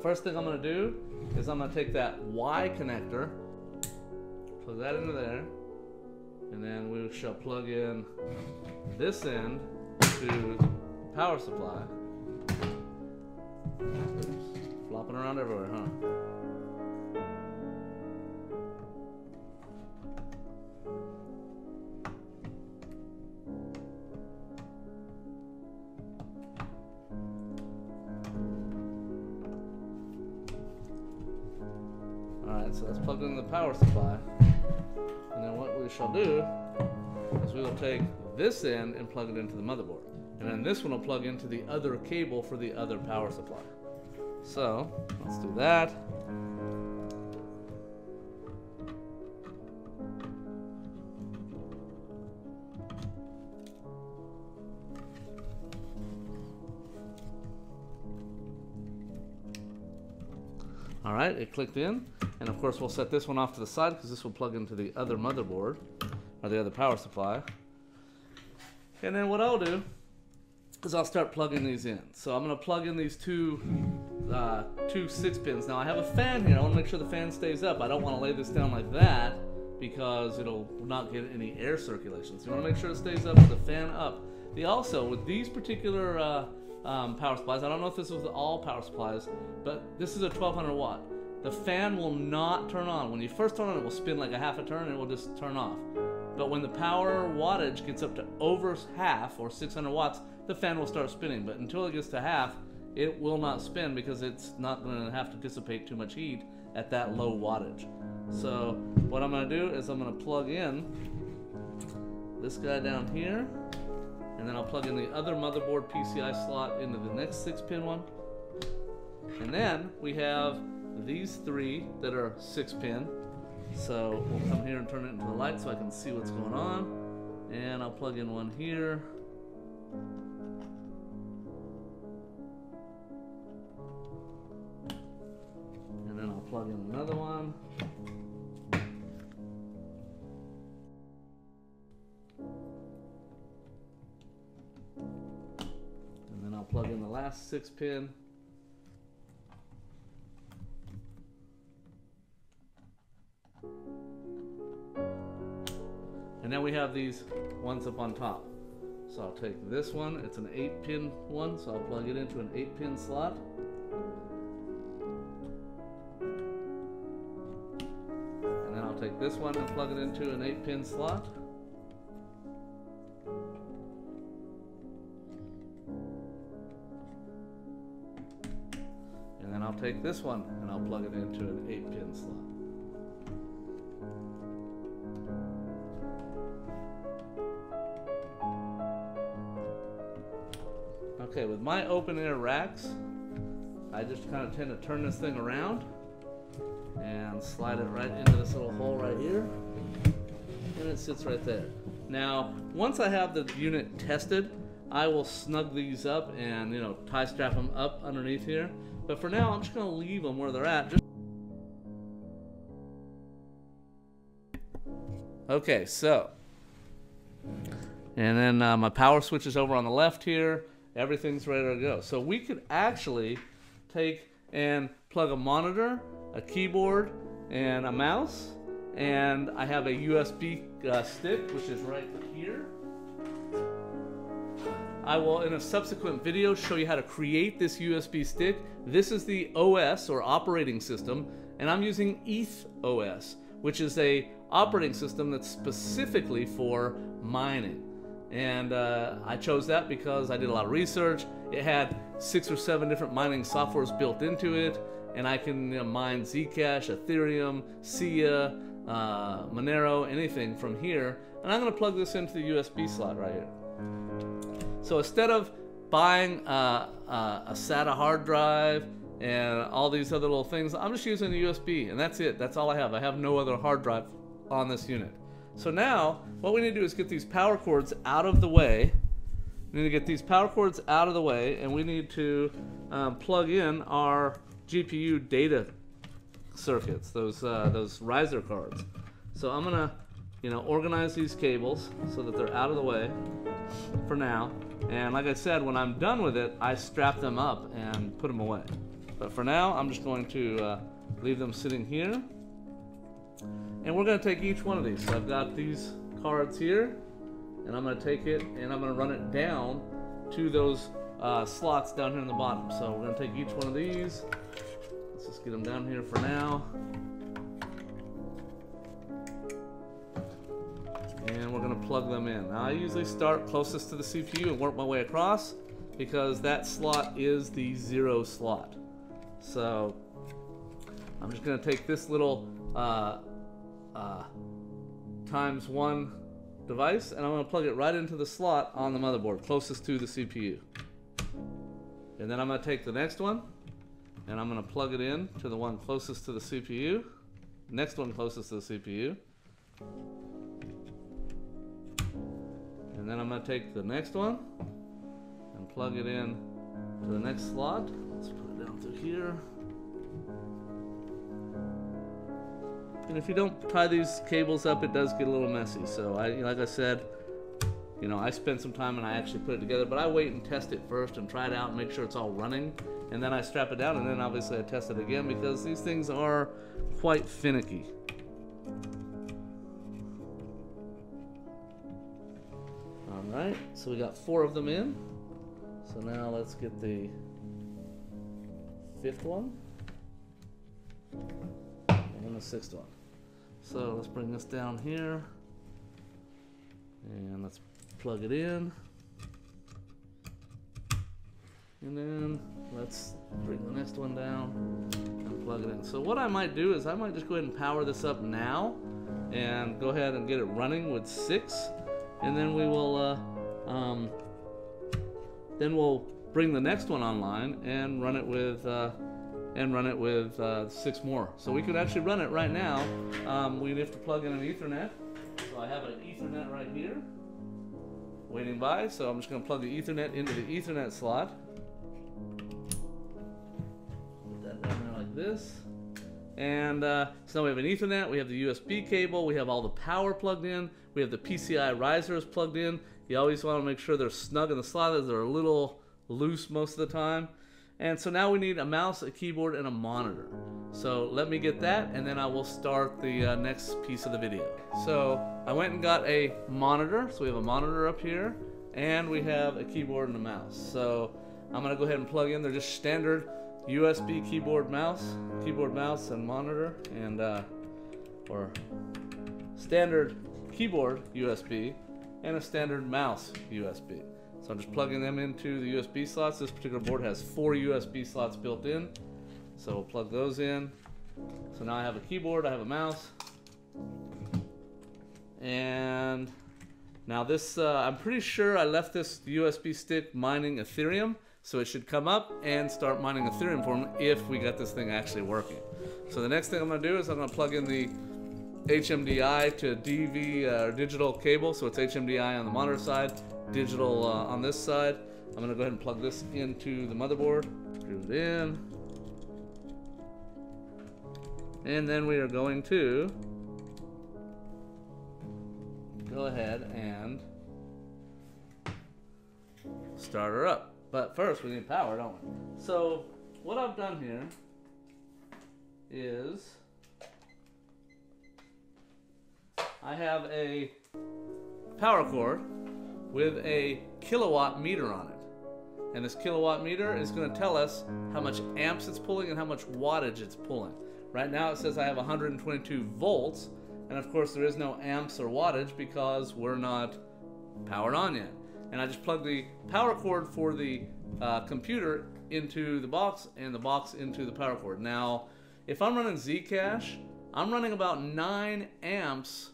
first thing I'm going to do is I'm going to take that Y connector, plug that into there, and then we shall plug in this end to the power supply. Flopping around everywhere, huh? Alright, so let's plug in the power supply. And then what we shall do is we will take this end and plug it into the motherboard. And then this one will plug into the other cable for the other power supply. So let's do that. All right, it clicked in, and of course we'll set this one off to the side because this will plug into the other motherboard, or the other power supply. And then what I'll do is I'll start plugging these in. So I'm going to plug in these two 6-pins. Now I have a fan here. I want to make sure the fan stays up. I don't want to lay this down like that because it'll not get any air circulation. So you want to make sure it stays up with the fan up. Also, with these particular power supplies, I don't know if this was all power supplies, but this is a 1200 watt. The fan will not turn on. When you first turn on, it will spin like a half a turn and it will just turn off. But when the power wattage gets up to over half, or 600 watts, the fan will start spinning. But until it gets to half, it will not spin because it's not going to have to dissipate too much heat at that low wattage. So what I'm going to do is I'm going to plug in this guy down here, and then I'll plug in the other motherboard PCI slot into the next 6-pin one. And then we have these 3 that are 6-pin. So we'll come here and turn it into the light so I can see what's going on. And I'll plug in one here. And then I'll plug in another one. And then I'll plug in the last 6-pin. And then we have these ones up on top. So I'll take this one, it's an 8-pin one, so I'll plug it into an 8-pin slot. And then I'll take this one and plug it into an 8-pin slot. And then I'll take this one and I'll plug it into an 8-pin slot. Okay, with my open air racks, I just kind of tend to turn this thing around and slide it right into this little hole right here, and it sits right there. Now, once I have the unit tested, I will snug these up and, you know, tie strap them up underneath here. But for now, I'm just going to leave them where they're at. Okay, so, and then my power switch is over on the left here. Everything's ready to go. So we could actually take and plug a monitor, a keyboard, and a mouse. And I have a USB stick, which is right here. I will, in a subsequent video, show you how to create this USB stick. This is the OS, or operating system, and I'm using EthOS, which is a operating system that's specifically for mining. And I chose that because I did a lot of research. It had 6 or 7 different mining softwares built into it, and I can mine Zcash, Ethereum, SIA, Monero, anything from here. And I'm going to plug this into the USB slot right here. So instead of buying a SATA hard drive and all these other little things, I'm just using the USB, and that's it. That's all I have. I have no other hard drive on this unit. So now, what we need to do is get these power cords out of the way. We need to get these power cords out of the way, and we need to plug in our GPU data circuits, those riser cards. So I'm gonna, organize these cables so that they're out of the way for now. And like I said, when I'm done with it, I strap them up and put them away. But for now, I'm just going to leave them sitting here. And we're going to take each one of these. So I've got these cards here, and I'm going to take it and I'm going to run it down to those slots down here in the bottom. So we're going to take each one of these. Let's just get them down here for now. And we're going to plug them in. Now I usually start closest to the CPU and work my way across because that slot is the 0 slot. So I'm just going to take this little ×1 device, and I'm going to plug it right into the slot on the motherboard closest to the CPU. And then I'm going to take the next one and I'm going to plug it in to the one closest to the CPU, next one closest to the CPU, and then I'm going to take the next one and plug it in to the next slot. Let's put it down through here. And if you don't tie these cables up, it does get a little messy. So like I said, I spend some time and I actually put it together, but I wait and test it first and try it out and make sure it's all running. And then I strap it down, and then obviously I test it again because these things are quite finicky. All right, so we got 4 of them in. So now let's get the 5th one and the 6th one. So let's bring this down here and let's plug it in, and then let's bring the next one down and plug it in. So what I might do is I might just go ahead and power this up now and go ahead and get it running with 6, and then we will we'll bring the next one online and run it with 6 more. So we could actually run it right now. We'd have to plug in an Ethernet. So I have an Ethernet right here waiting by, so I'm just going to plug the Ethernet into the Ethernet slot. Put that down there like this. And so now we have an Ethernet, we have the USB cable, we have all the power plugged in, we have the PCI risers plugged in. You always want to make sure they're snug in the slot, as they're a little loose most of the time. And so now we need a mouse, a keyboard, and a monitor. So let me get that, and then I will start the next piece of the video. So I went and got a monitor. So we have a monitor up here, and we have a keyboard and a mouse. So I'm going to go ahead and plug in. They're just standard USB keyboard, mouse, and monitor, and or standard keyboard USB and a standard mouse USB. So I'm just plugging them into the USB slots. This particular board has 4 USB slots built in. So we'll plug those in. So now I have a keyboard, I have a mouse. And now this, I'm pretty sure I left this USB stick mining Ethereum. So it should come up and start mining Ethereum for me if we got this thing actually working. So the next thing I'm going to do is I'm going to plug in the HMDI to DV digital cable. So it's HMDI on the monitor side, digital on this side. I'm going to go ahead and plug this into the motherboard, screw it in, and then we are going to go ahead and start her up. But first we need power, don't we? So what I've done here is I have a power cord with a kilowatt meter on it. And this kilowatt meter is going to tell us how much amps it's pulling and how much wattage it's pulling. Right now it says I have 122 volts, and of course there is no amps or wattage because we're not powered on yet. And I just plug the power cord for the computer into the box and the box into the power cord. Now, if I'm running Zcash, I'm running about 9 amps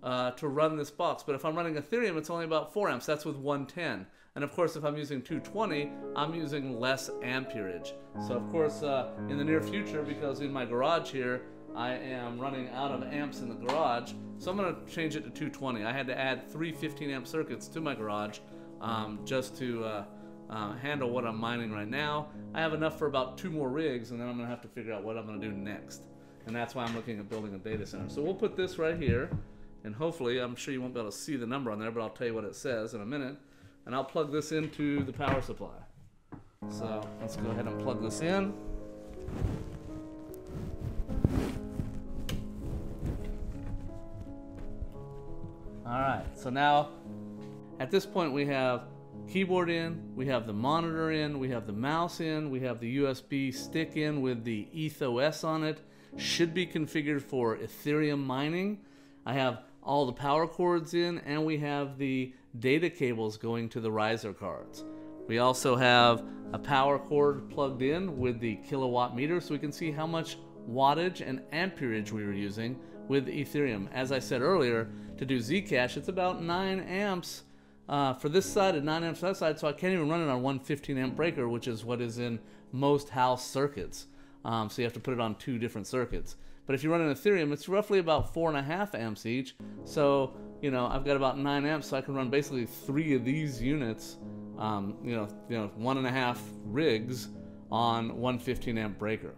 to run this box, but if I'm running Ethereum, it's only about 4 amps. That's with 110. And of course, if I'm using 220, I'm using less amperage. So of course, in the near future, because in my garage here, I am running out of amps in the garage, so I'm going to change it to 220. I had to add 3 15-amp circuits to my garage just to handle what I'm mining right now. I have enough for about 2 more rigs, and then I'm going to have to figure out what I'm going to do next. And that's why I'm looking at building a data center. So we'll put this right here. And hopefully, I'm sure you won't be able to see the number on there, but I'll tell you what it says in a minute. And I'll plug this into the power supply. So let's go ahead and plug this in. All right, so now at this point we have keyboard in, we have the monitor in, we have the mouse in, we have the USB stick in with the EthOS on it. Should be configured for Ethereum mining. I have all the power cords in, and we have the data cables going to the riser cards. We also have a power cord plugged in with the kilowatt meter, so we can see how much wattage and amperage we were using with Ethereum. As I said earlier, to do Zcash, it's about 9 amps for this side and 9 amps for that side, so I can't even run it on one 15-amp breaker, which is what is in most house circuits. So you have to put it on 2 different circuits. But if you run an Ethereum, it's roughly about 4.5 amps each. So, you know, I've got about 9 amps, so I can run basically 3 of these units, 1.5 rigs on one 15-amp breaker.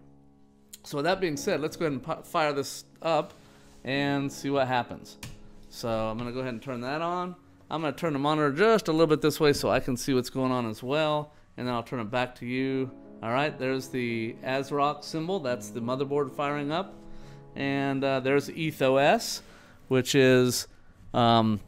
So with that being said, let's go ahead and fire this up and see what happens. So I'm going to go ahead and turn that on. I'm going to turn the monitor just a little bit this way so I can see what's going on as well. And then I'll turn it back to you. All right, there's the Asrock symbol. That's the motherboard firing up. And there's EthOS, which is the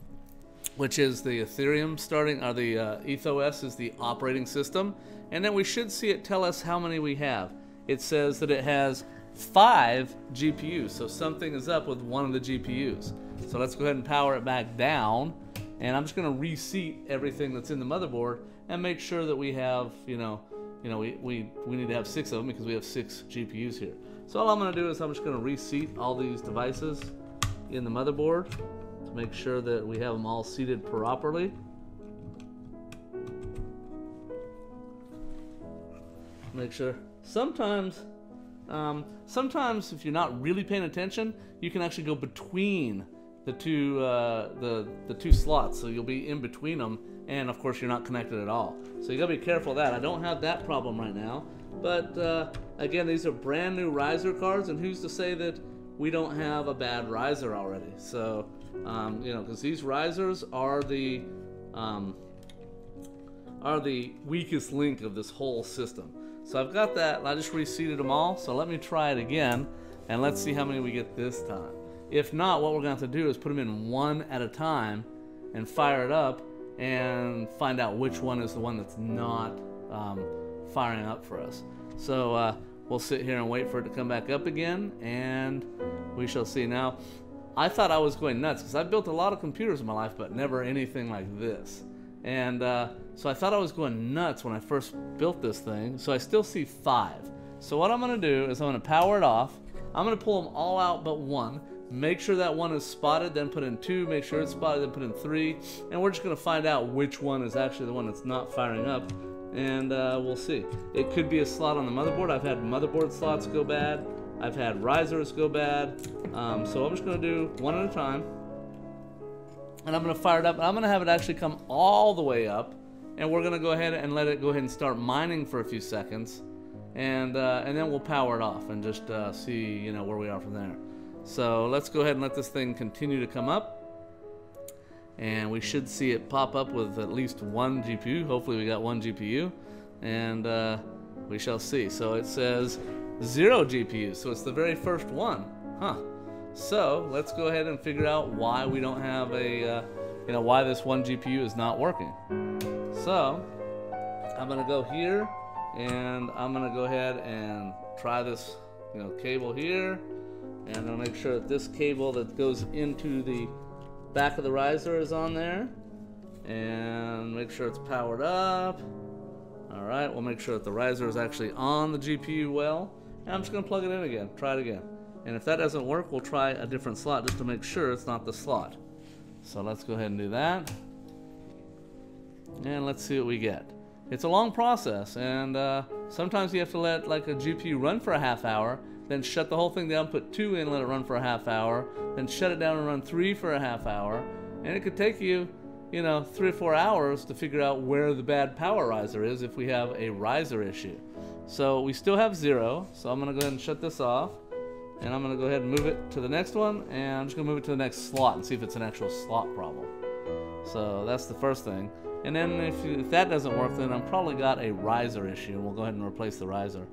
Ethereum starting, or the EthOS is the operating system. And then we should see it tell us how many we have. It says that it has 5 GPUs, so something is up with one of the GPUs. So let's go ahead and power it back down. And I'm just going to reseat everything that's in the motherboard and make sure that we have, we need to have 6 of them because we have 6 GPUs here. So all I'm going to do is I'm just going to reseat all these devices in the motherboard to make sure that we have them all seated properly. Make sure. Sometimes if you're not really paying attention, you can actually go between the two slots, so you'll be in between them, and of course you're not connected at all. So you gotta be careful of that. I don't have that problem right now, but again, these are brand new riser cards, and who's to say that we don't have a bad riser already? So you know, because these risers are the weakest link of this whole system. So I've got that, and I just reseated them all. So let me try it again, and let's see how many we get this time. If not, what we're going to have to do is put them in one at a time and fire it up and find out which one is the one that's not firing up for us. So we'll sit here and wait for it to come back up again, and we shall see. Now, I thought I was going nuts because I've built a lot of computers in my life, but never anything like this. And so I thought I was going nuts when I first built this thing. So I still see 5. So what I'm going to do is I'm going to power it off. I'm going to pull them all out but one. Make sure that one is spotted, then put in 2. Make sure it's spotted, then put in 3. And we're just going to find out which one is actually the one that's not firing up. And we'll see. It could be a slot on the motherboard. I've had motherboard slots go bad. I've had risers go bad. So I'm just going to do one at a time. And I'm going to fire it up, and I'm going to have it actually come all the way up, and we're going to go ahead and let it go ahead and start mining for a few seconds, and then we'll power it off and just see, you know, where we are from there. So let's go ahead and let this thing continue to come up, and we should see it pop up with at least one GPU. Hopefully we got one GPU, and we shall see. So it says 0 GPUs, so it's the very first one. Huh. So let's go ahead and figure out why we don't have a, you know, why this one GPU is not working. So I'm gonna go here, and I'm gonna go ahead and try this, you know, cable here, and I'm gonna make sure that this cable that goes into the back of the riser is on there, and make sure it's powered up. All right, we'll make sure that the riser is actually on the GPU well, and I'm just gonna plug it in again, try it again. And if that doesn't work, we'll try a different slot just to make sure it's not the slot. So let's go ahead and do that. And let's see what we get. It's a long process, and sometimes you have to let like a GPU run for a half hour, then shut the whole thing down, put 2 in, let it run for a half hour, then shut it down and run 3 for a half hour. And it could take you, you know, 3 or 4 hours to figure out where the bad power riser is if we have a riser issue. So we still have 0, so I'm gonna go ahead and shut this off. And I'm going to go ahead and move it to the next one, and I'm just going to move it to the next slot and see if it's an actual slot problem. So that's the first thing. And then if that doesn't work, then I've probably got a riser issue, and we'll go ahead and replace the riser.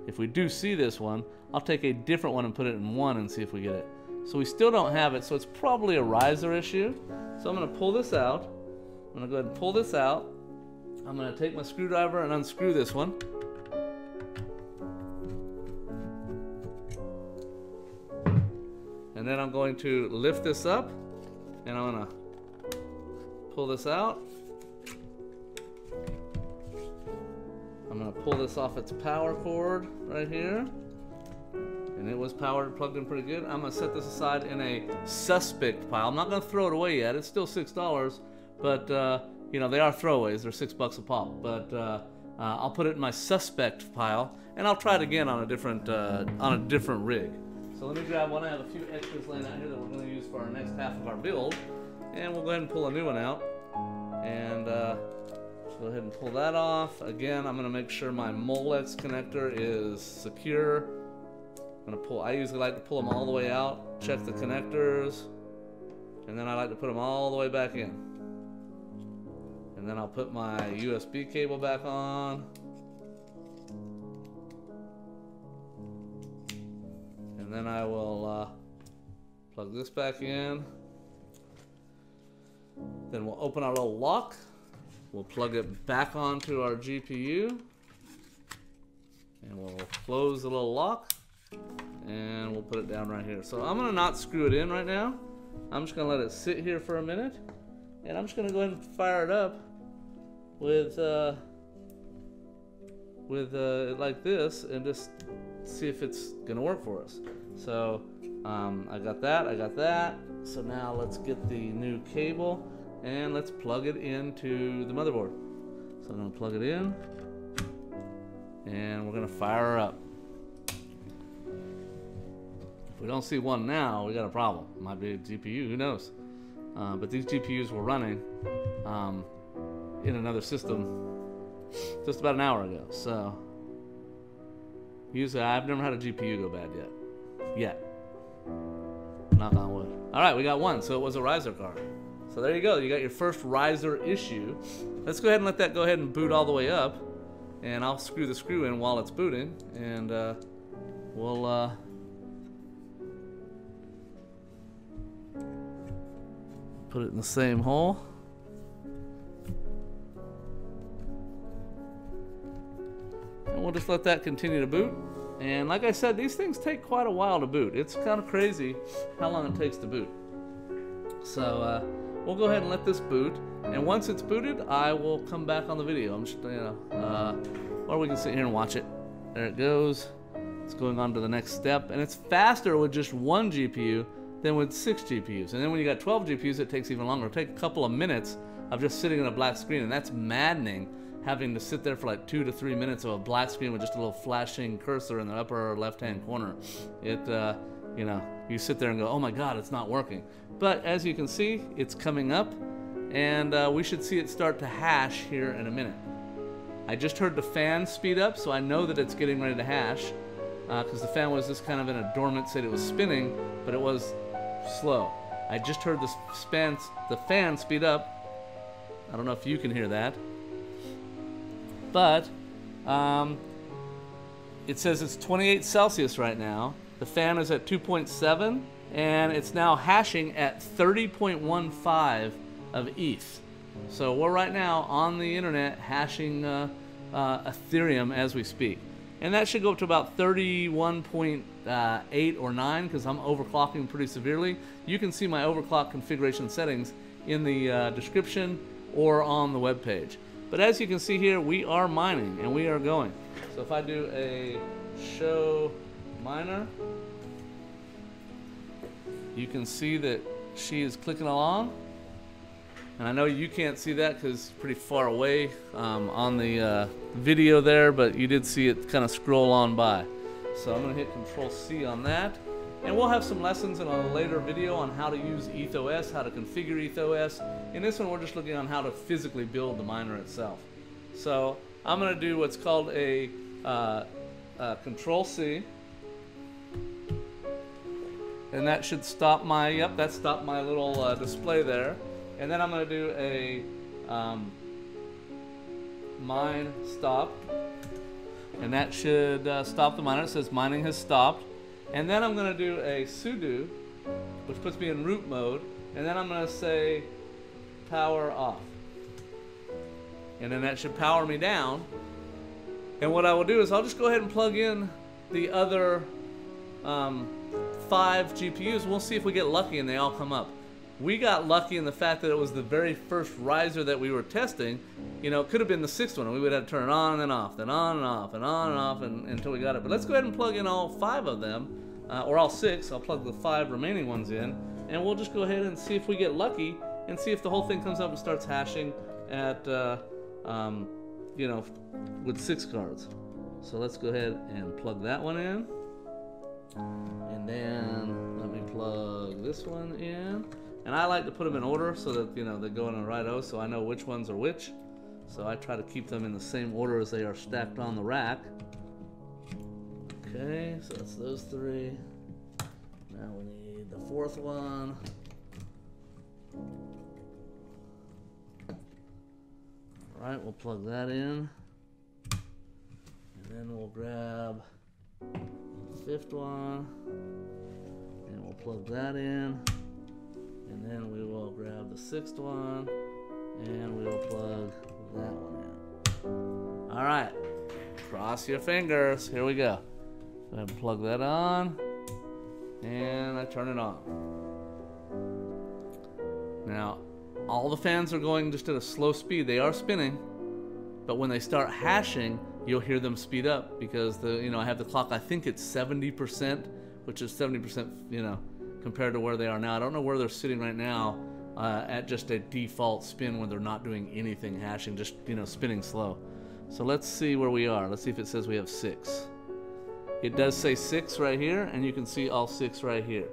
If we do see this one, I'll take a different one and put it in 1 and see if we get it. So we still don't have it, so it's probably a riser issue. So I'm going to pull this out. I'm going to go ahead and pull this out. I'm going to take my screwdriver and unscrew this one. And then I'm going to lift this up, and I'm going to pull this out. I'm going to pull this off its power cord right here. And it was powered, plugged in pretty good. I'm going to set this aside in a suspect pile. I'm not going to throw it away yet. It's still $6, but you know, they are throwaways. They're $6 a pop. But I'll put it in my suspect pile, and I'll try it again on a different rig. So let me grab one. I have a few extras laying out here that we're going to use for our next half of our build, and we'll go ahead and pull a new one out. And go ahead and pull that off. Again, I'm going to make sure my Molex connector is secure. I'm going to pull. I usually like to pull them all the way out, check the connectors, and then I like to put them all the way back in. And then I'll put my USB cable back on. And then I will plug this back in. Then we'll open our little lock. We'll plug it back onto our GPU. And we'll close the little lock. And we'll put it down right here. So I'm going to not screw it in right now. I'm just going to let it sit here for a minute. And I'm just going to go ahead and fire it up with like this and just see if it's gonna work for us. So I got that. So now let's get the new cable and let's plug it into the motherboard. So I'm gonna plug it in and we're gonna fire her up. If we don't see one now, we got a problem. It might be a GPU, who knows? But these GPUs were running in another system just about an hour ago. So usually I've never had a GPU go bad yet. Knock on wood. All right, we got one. So it was a riser card. So there you go. You got your first riser issue. Let's go ahead and let that go ahead and boot all the way up. And I'll screw the screw in while it's booting. And we'll put it in the same hole. And we'll just let that continue to boot. And like I said, these things take quite a while to boot. It's kind of crazy how long it takes to boot. So we'll go ahead and let this boot. And once it's booted, I will come back on the video. I'm just, or we can sit here and watch it. There it goes. It's going on to the next step. And it's faster with just one GPU than with 6 GPUs. And then when you got 12 GPUs, it takes even longer. It'll take a couple of minutes of just sitting in a black screen. And that's maddening, having to sit there for like 2 to 3 minutes of a black screen with just a little flashing cursor in the upper left-hand corner. It, you know, you sit there and go, oh my God, it's not working. But as you can see, it's coming up, and we should see it start to hash here in a minute. I just heard the fan speed up, so I know that it's getting ready to hash, because the fan was just kind of in a dormant state. It was spinning, but it was slow. I just heard the fan speed up. I don't know if you can hear that. But it says it's 28 Celsius right now. The fan is at 2.7, and it's now hashing at 30.15 of ETH. So we're right now on the internet hashing Ethereum as we speak. And that should go up to about 31.8 or 9 because I'm overclocking pretty severely. You can see my overclock configuration settings in the description or on the web page. But as you can see here, we are mining and we are going. So if I do a show miner, you can see that she is clicking along. And I know you can't see that because it's pretty far away on the video there, but you did see it kind of scroll on by. So I'm going to hit Control C on that. And we'll have some lessons in a later video on how to use EthOS, how to configure EthOS. In this one, we're just looking on how to physically build the miner itself. So I'm going to do what's called a Control C. And that should stop my, yep, that stopped my little display there. And then I'm going to do a mine stop. And that should stop the miner. It says mining has stopped. And then I'm going to do a sudo, which puts me in root mode. And then I'm going to say power off. And then that should power me down. And what I will do is I'll just go ahead and plug in the other 5 GPUs. We'll see if we get lucky and they all come up. We got lucky in the fact that it was the very first riser that we were testing. You know, it could have been the 6th one, and we would have to turn it on and then off, then on and off, and on and off until we got it. But let's go ahead and plug in all 5 of them, or all 6. I'll plug the 5 remaining ones in, and we'll just go ahead and see if we get lucky and see if the whole thing comes up and starts hashing at, you know, with 6 cards. So let's go ahead and plug that one in. And then let me plug this one in. And I like to put them in order so that, you know, they go in a right O, so I know which ones are which. So I try to keep them in the same order as they are stacked on the rack. Okay, so that's those 3. Now we need the 4th one. Alright, we'll plug that in. And then we'll grab the 5th one. And we'll plug that in. And then we will grab the 6th one, and we will plug that one in. All right, cross your fingers. Here we go. Go ahead and plug that on, and I turn it on. Now, all the fans are going just at a slow speed. They are spinning, but when they start hashing, you'll hear them speed up because I have the clock, I think it's 70%, which is 70%, compared to where they are now. I don't know where they're sitting right now at just a default spin when they're not doing anything hashing, just, spinning slow. So let's see where we are. Let's see if it says we have 6. It does say 6 right here, and you can see all 6 right here.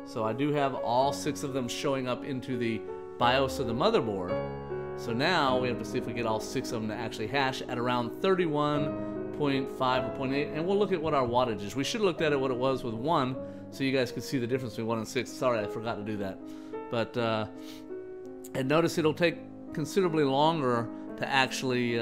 So I do have all 6 of them showing up into the BIOS of the motherboard. So now we have to see if we get all 6 of them to actually hash at around 31.5 or 0.8, and we'll look at what our wattage is. We should have looked at it what it was with 1, so you guys could see the difference between 1 and 6. Sorry, I forgot to do that. But and notice it'll take considerably longer to actually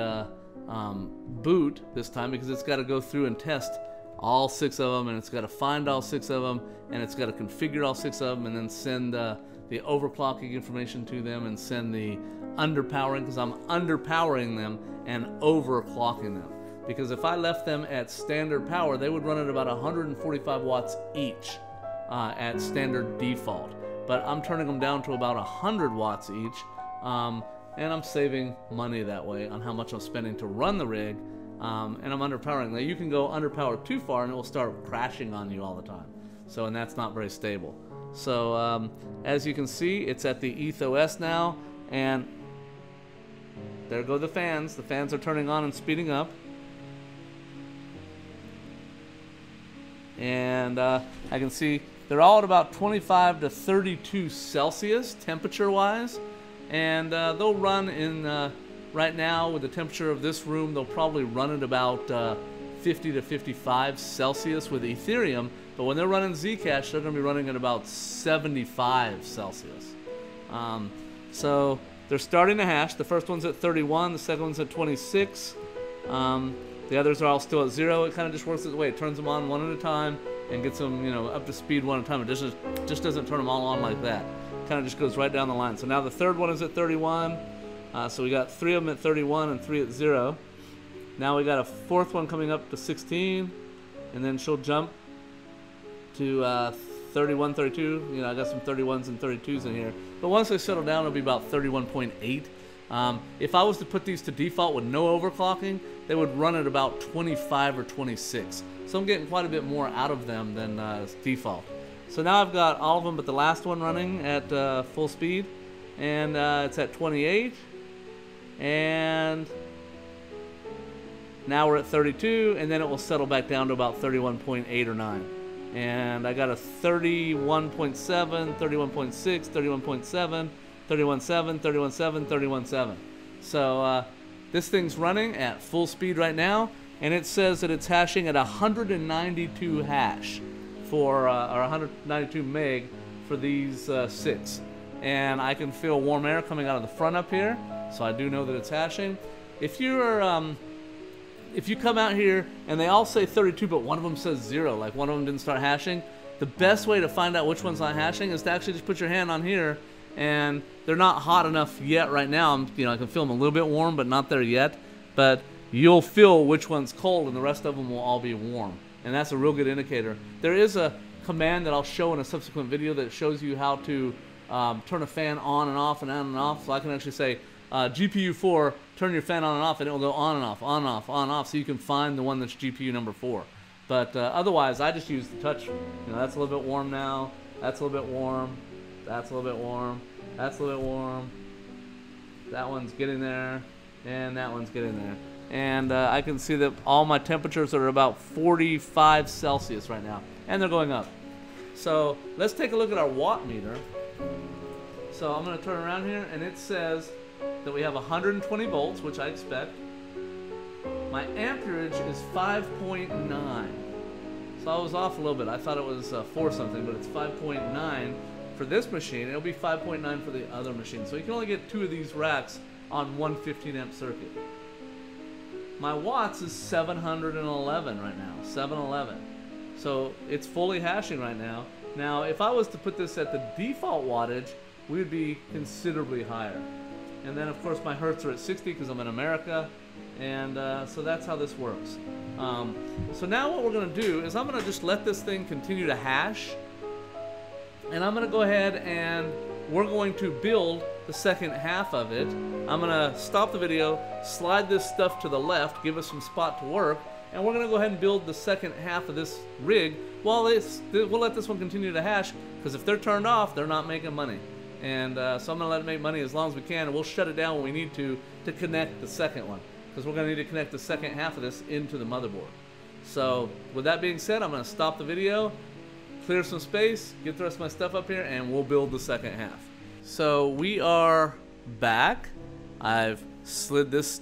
boot this time, because it's got to go through and test all 6 of them, and it's got to find all 6 of them, and it's got to configure all 6 of them, and then send the overclocking information to them, and send the underpowering, because I'm underpowering them and overclocking them. Because if I left them at standard power, they would run at about 145 watts each at standard default. But I'm turning them down to about 100 watts each, and I'm saving money that way on how much I'm spending to run the rig, and I'm underpowering. Now you can go underpowered too far and it will start crashing on you all the time. So, and that's not very stable. So as you can see, it's at the EthOS now, and there go the fans. The fans are turning on and speeding up. And I can see they're all at about 25 to 32 Celsius temperature-wise. And they'll run in, right now with the temperature of this room, they'll probably run at about 50 to 55 Celsius with Ethereum. But when they're running Zcash, they're going to be running at about 75 Celsius. So they're starting to hash. The first one's at 31, the second one's at 26. The others are all still at 0. It kind of just works its way. It turns them on one at a time and gets them, up to speed one at a time. It just doesn't turn them all on like that. It kind of just goes right down the line. So now the third one is at 31. So we got 3 of them at 31 and 3 at 0. Now we got a fourth one coming up to 16, and then she'll jump to 31, 32. I got some 31s and 32s in here. But once they settle down, it'll be about 31.8. If I was to put these to default with no overclocking, they would run at about 25 or 26. So I'm getting quite a bit more out of them than default. So now I've got all of them but the last one running at full speed, and it's at 28. And now we're at 32, and then it will settle back down to about 31.8 or 9. And I got a 31.7, 31.6, 31.7, 31.7, 31.7, 31.7. So this thing's running at full speed right now, and it says that it's hashing at 192 hash for, or 192 meg for these 6. And I can feel warm air coming out of the front up here, so I do know that it's hashing. If you're if you come out here and they all say 32, but one of them says 0, like one of them didn't start hashing, the best way to find out which one's not hashing is to actually just put your hand on here, and they're not hot enough yet right now. I can feel them a little bit warm, but not there yet. But you'll feel which one's cold, and the rest of them will all be warm. And that's a real good indicator. There is a command that I'll show in a subsequent video that shows you how to turn a fan on and off and on and off. So I can actually say, GPU 4, turn your fan on and off, and it will go on and off, on and off, on and off, so you can find the one that's GPU number 4. But otherwise, I just use the touch. That's a little bit warm now. That's a little bit warm. That's a little bit warm. That's a little bit warm. That one's getting there, and that one's getting there. And I can see that all my temperatures are about 45 Celsius right now, and they're going up. So let's take a look at our watt meter. So I'm going to turn around here, and it says that we have 120 volts, which I expect. My amperage is 5.9. So I was off a little bit. I thought it was 4 something, but it's 5.9 for this machine. It'll be 5.9 for the other machine. So you can only get 2 of these racks on one 15 amp circuit. My watts is 711 right now, 711. So it's fully hashing right now. Now, if I was to put this at the default wattage, we would be considerably higher. And then, of course, my hertz are at 60 because I'm in America. And so that's how this works. So now what we're going to do is I'm going to just let this thing continue to hash. And I'm going to go ahead and we're going to build the second half of it, I'm gonna stop the video, slide this stuff to the left, give us some spot to work, and we're gonna go ahead and build the second half of this rig while we'll let this one continue to hash, because if they're turned off, they're not making money. And so I'm gonna let it make money as long as we can, and we'll shut it down when we need to connect the second one, because we're gonna need to connect the second half of this into the motherboard. So with that being said, I'm gonna stop the video, clear some space, get the rest of my stuff up here, and we'll build the second half. So we are back. I've slid this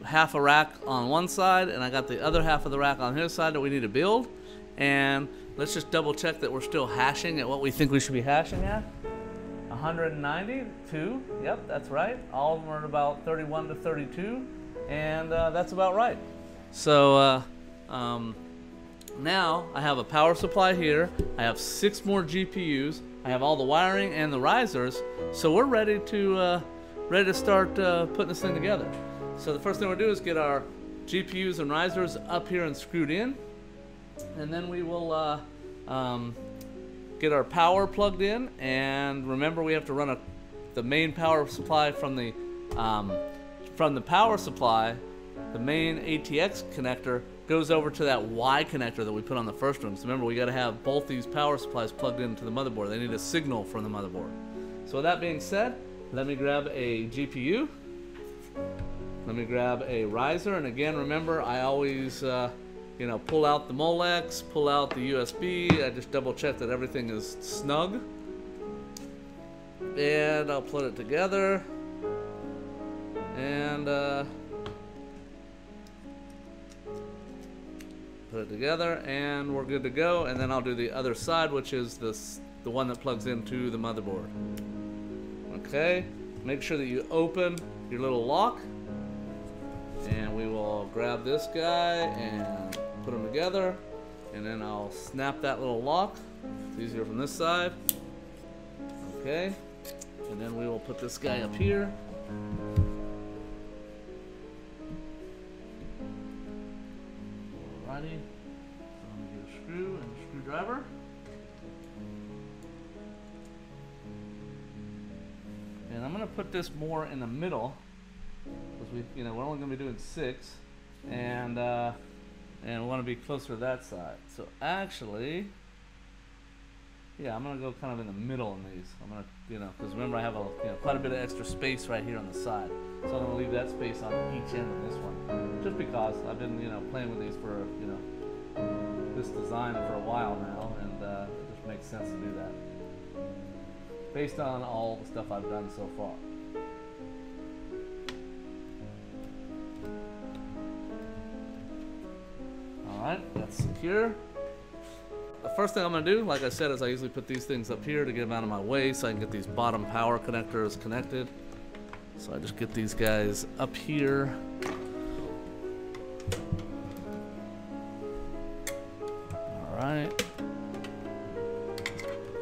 half a rack on one side, and I got the other half of the rack on his side that we need to build. And let's just double check that we're still hashing at what we think we should be hashing at. 192, yep, that's right. All of them are about 31 to 32, and that's about right. So now I have a power supply here. I have 6 more GPUs. I have all the wiring and the risers, so we're ready to start putting this thing together. So the first thing we'll do is get our GPUs and risers up here and screwed in, and then we will get our power plugged in. And remember, we have to run the main power supply from the power supply. The main ATX connector goes over to that Y connector that we put on the first one. So remember, we got to have both these power supplies plugged into the motherboard. They need a signal from the motherboard. So with that being said, let me grab a GPU. Let me grab a riser, and again, remember, I always pull out the Molex, pull out the USB. I just double check that everything is snug, and I'll put it together, and put it together, and we're good to go. And then I'll do the other side, which is the one that plugs into the motherboard. Okay, make sure that you open your little lock, and we will grab this guy and put them together, and then I'll snap that little lock. It's easier from this side. Okay, and then we will put this guy up here. Alrighty, so I'm gonna get a screw and a screwdriver. And I'm gonna put this more in the middle, because we're only gonna be doing 6, and we want to be closer to that side. So actually, yeah, I'm gonna go kind of in the middle on these. I'm gonna, because remember, I have quite a bit of extra space right here on the side, so I'm gonna leave that space on each end of this one, just because I've been playing with these for this design for a while now, and it just makes sense to do that based on all the stuff I've done so far. Alright, that's secure. The first thing I'm going to do, like I said, is I usually put these things up here to get them out of my way so I can get these bottom power connectors connected. So I just get these guys up here. Alright.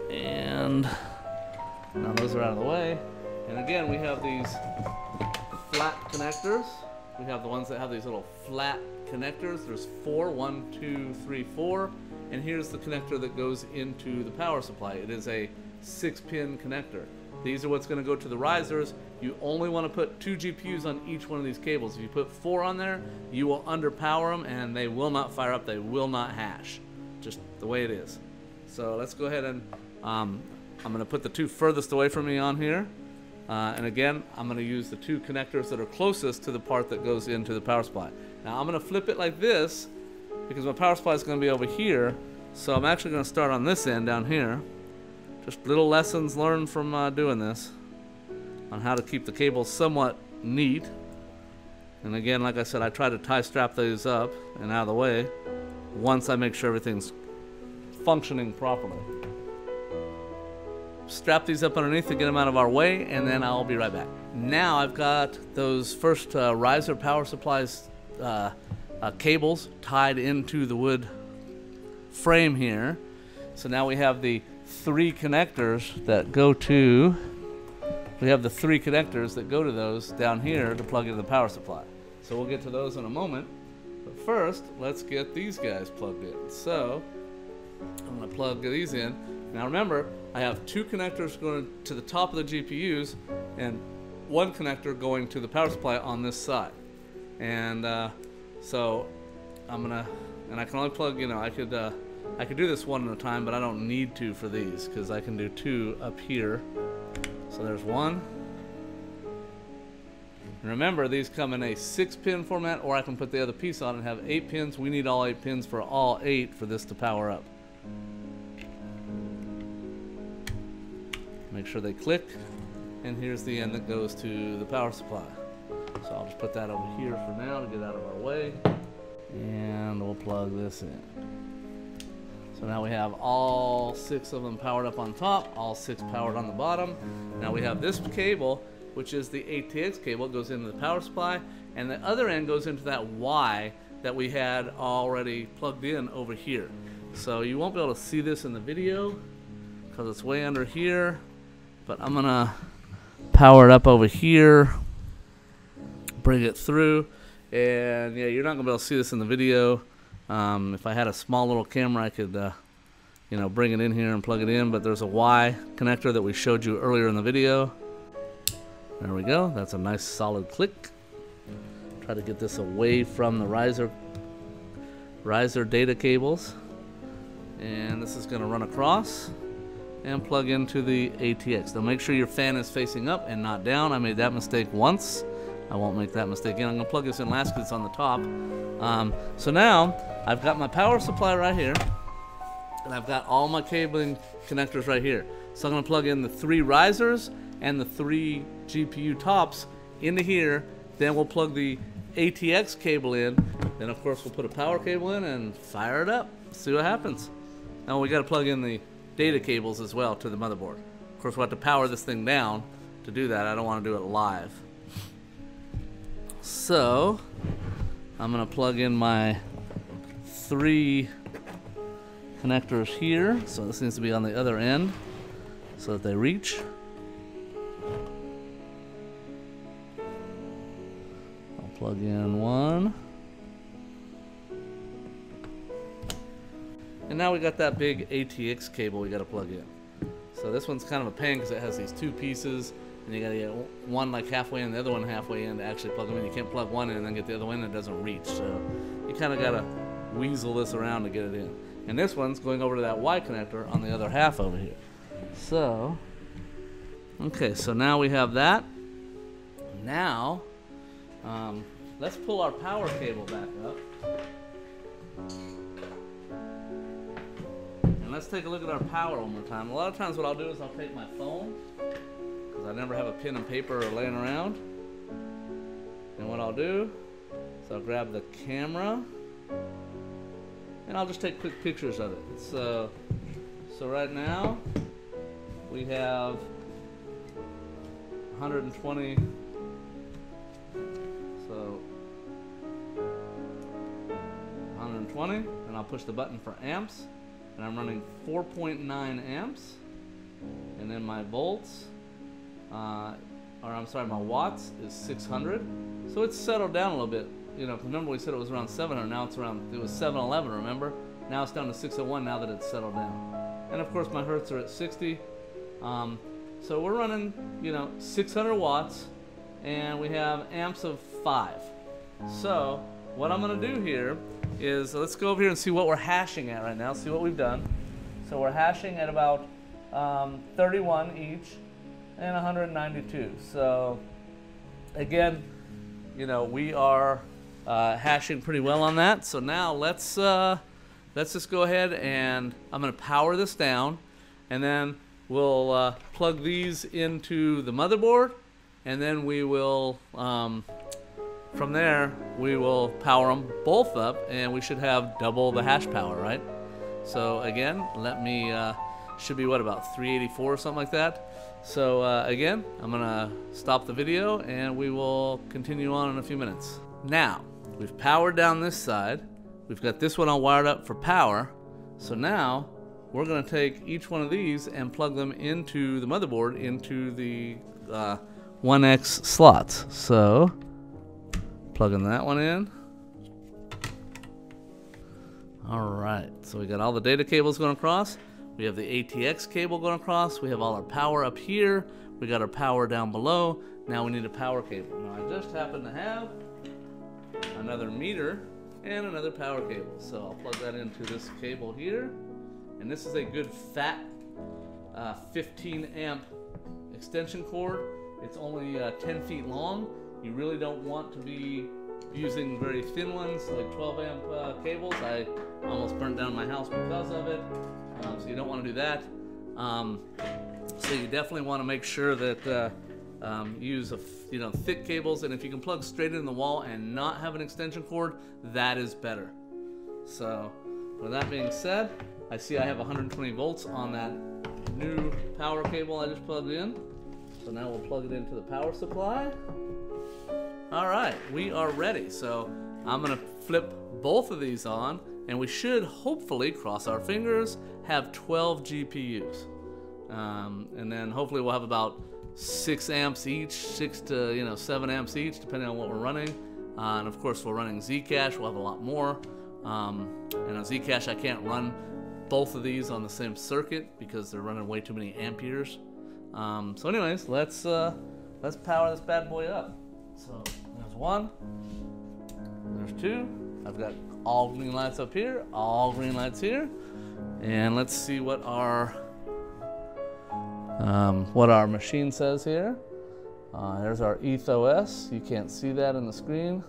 And now those are out of the way. And again, we have these flat connectors. We have the ones that have these little flat connectors. There's 4, 1, 2, 3, 4. And here's the connector that goes into the power supply. It is a 6-pin connector. These are what's going to go to the risers. You only want to put 2 GPUs on each one of these cables. If you put 4 on there, you will underpower them and they will not fire up. They will not hash. Just the way it is. So let's go ahead and I'm going to put the 2 furthest away from me on here. And again, I'm going to use the 2 connectors that are closest to the part that goes into the power supply. Now I'm going to flip it like this because my power supply is going to be over here. So I'm actually going to start on this end down here. Just little lessons learned from doing this on how to keep the cables somewhat neat. And again, like I said, I try to tie strap these up and out of the way once I make sure everything's functioning properly. Strap these up underneath to get them out of our way, and then I'll be right back. Now I've got those first riser power supplies cables tied into the wood frame here. So now we have the 3 connectors that go to those down here to plug into the power supply. So we'll get to those in a moment. But first, let's get these guys plugged in. So I'm going to plug these in. Now remember, I have 2 connectors going to the top of the GPUs, and one connector going to the power supply on this side. And so I'm gonna, and I can only plug, you know, I could do this one at a time, but I don't need to for these because I can do two up here. So there's one. And remember, these come in a 6-pin format, or I can put the other piece on and have 8 pins. We need all 8 pins for all 8 for this to power up. Make sure they click, and here's the end that goes to the power supply. So I'll just put that over here for now to get out of our way, and we'll plug this in. So now we have all 6 of them powered up on top, all 6 powered on the bottom. Now we have this cable, which is the ATX cable. It goes into the power supply, and the other end goes into that Y that we had already plugged in over here. So you won't be able to see this in the video because it's way under here, but I'm gonna power it up over here, bring it through, and yeah, you're not gonna be able to see this in the video. If I had a small little camera, I could you know, bring it in here and plug it in, but there's a Y connector that we showed you earlier in the video. There we go. That's a nice solid click. Try to get this away from the riser data cables. And this is going to run across and plug into the ATX. Now make sure your fan is facing up and not down. I made that mistake once. I won't make that mistake again. I'm going to plug this in last because it's on the top. So now I've got my power supply right here, and I've got all my cabling connectors right here. So I'm going to plug in the 3 risers and the 3 GPU tops into here. Then we'll plug the ATX cable in. Then of course we'll put a power cable in and fire it up. See what happens. Now we got to plug in the data cables as well to the motherboard. Of course we'll have to power this thing down to do that. I don't want to do it live. So I'm going to plug in my 3 connectors here. So this needs to be on the other end so that they reach. I'll plug in one. And now we got that big ATX cable we got to plug in. So this one's kind of a pain because it has these 2 pieces, and you got to get one like halfway in, the other one halfway in to actually plug them in. You can't plug one in and then get the other one in, it doesn't reach. So you kind of got to weasel this around to get it in. And this one's going over to that Y connector on the other half over here. So, okay, so now we have that. Now, let's pull our power cable back up. And let's take a look at our power one more time. A lot of times what I'll do is I'll take my phone, because I never have a pen and paper laying around. And what I'll do is I'll grab the camera, and I'll just take quick pictures of it. So right now we have 120. So 120, and I'll push the button for amps, and I'm running 4.9 amps, and then my volts, or I'm sorry, my watts is 600. So it's settled down a little bit. You know, remember we said it was around 700, now it's around, it was 711, remember? Now it's down to 601 now that it's settled down. And of course my hertz are at 60. So we're running, you know, 600 watts, and we have amps of 5. So what I'm going to do here is, let's go over here and see what we're hashing at right now, see what we've done. So we're hashing at about 31 each and 192. So again, you know, we are hashing pretty well on that. So now let's just go ahead, and I'm going to power this down, and then we'll plug these into the motherboard, and then we will from there we will power them both up, and we should have double the hash power, right? So again, let me should be what, about 384 or something like that. So again, I'm gonna stop the video and we will continue on in a few minutes. Now we've powered down this side, we've got this one all wired up for power. So now we're gonna take each one of these and plug them into the motherboard, into the 1X slots. So plugging that one in. Alright, so we got all the data cables going across. We have the ATX cable going across. We have all our power up here. We got our power down below. Now we need a power cable. Now I just happen to have another meter and another power cable. So I'll plug that into this cable here. And this is a good fat 15 amp extension cord. It's only 10 feet long. You really don't want to be using very thin ones like 12 amp cables. I almost burnt down my house because of it. So you don't want to do that. So you definitely want to make sure that use thick cables, and if you can plug straight in the wall and not have an extension cord, that is better. So with that being said, I see I have 120 volts on that new power cable I just plugged in. So now we'll plug it into the power supply. All right, we are ready. So I'm gonna flip both of these on, and we should hopefully, cross our fingers, have 12 GPUs. And then hopefully we'll have about 6 amps each, 6 to 7 amps each, depending on what we're running. And of course, we're running Zcash, we'll have a lot more. And on Zcash, I can't run both of these on the same circuit because they're running way too many amperes. So anyways, let's power this bad boy up. So there's one, there's two. I've got all green lights up here, all green lights here. And let's see what our machine says here. There's our EthOS. You can't see that in the screen.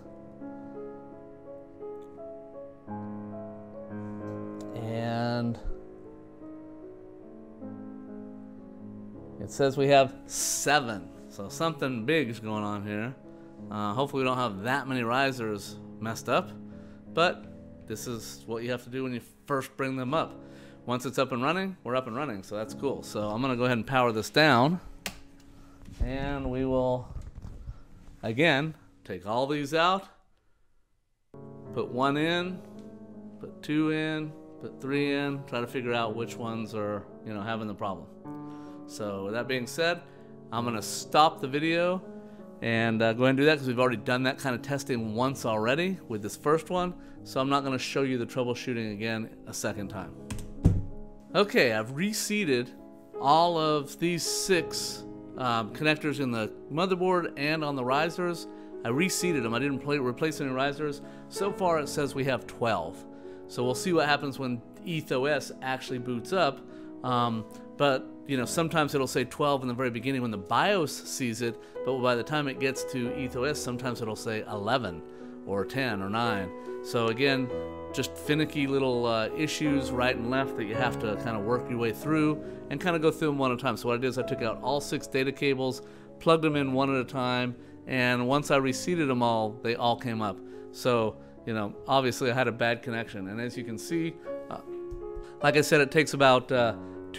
And it says we have 7. So something big is going on here. Hopefully we don't have that many risers messed up. But this is what you have to do when you first bring them up. Once it's up and running, we're up and running, so that's cool. So I'm gonna go ahead and power this down, and we will, again, take all these out, put 1 in, put 2 in, put 3 in, try to figure out which ones are, having the problem. So with that being said, I'm gonna stop the video and go ahead and do that because we've already done that kind of testing once already with this first one. So I'm not gonna show you the troubleshooting again a second time. Okay, I've reseated all of these 6 connectors in the motherboard and on the risers. I reseated them. I didn't replace any risers. So far it says we have 12. So we'll see what happens when EthOS actually boots up. But sometimes it'll say 12 in the very beginning when the BIOS sees it, but by the time it gets to EthOS, sometimes it'll say 11 or 10 or 9. So again, just finicky little issues right and left that you have to kind of work your way through and kind of go through them one at a time. So what I did is I took out all 6 data cables, plugged them in one at a time, and once I reseated them all, they all came up. So, obviously I had a bad connection. And as you can see, like I said, it takes about 2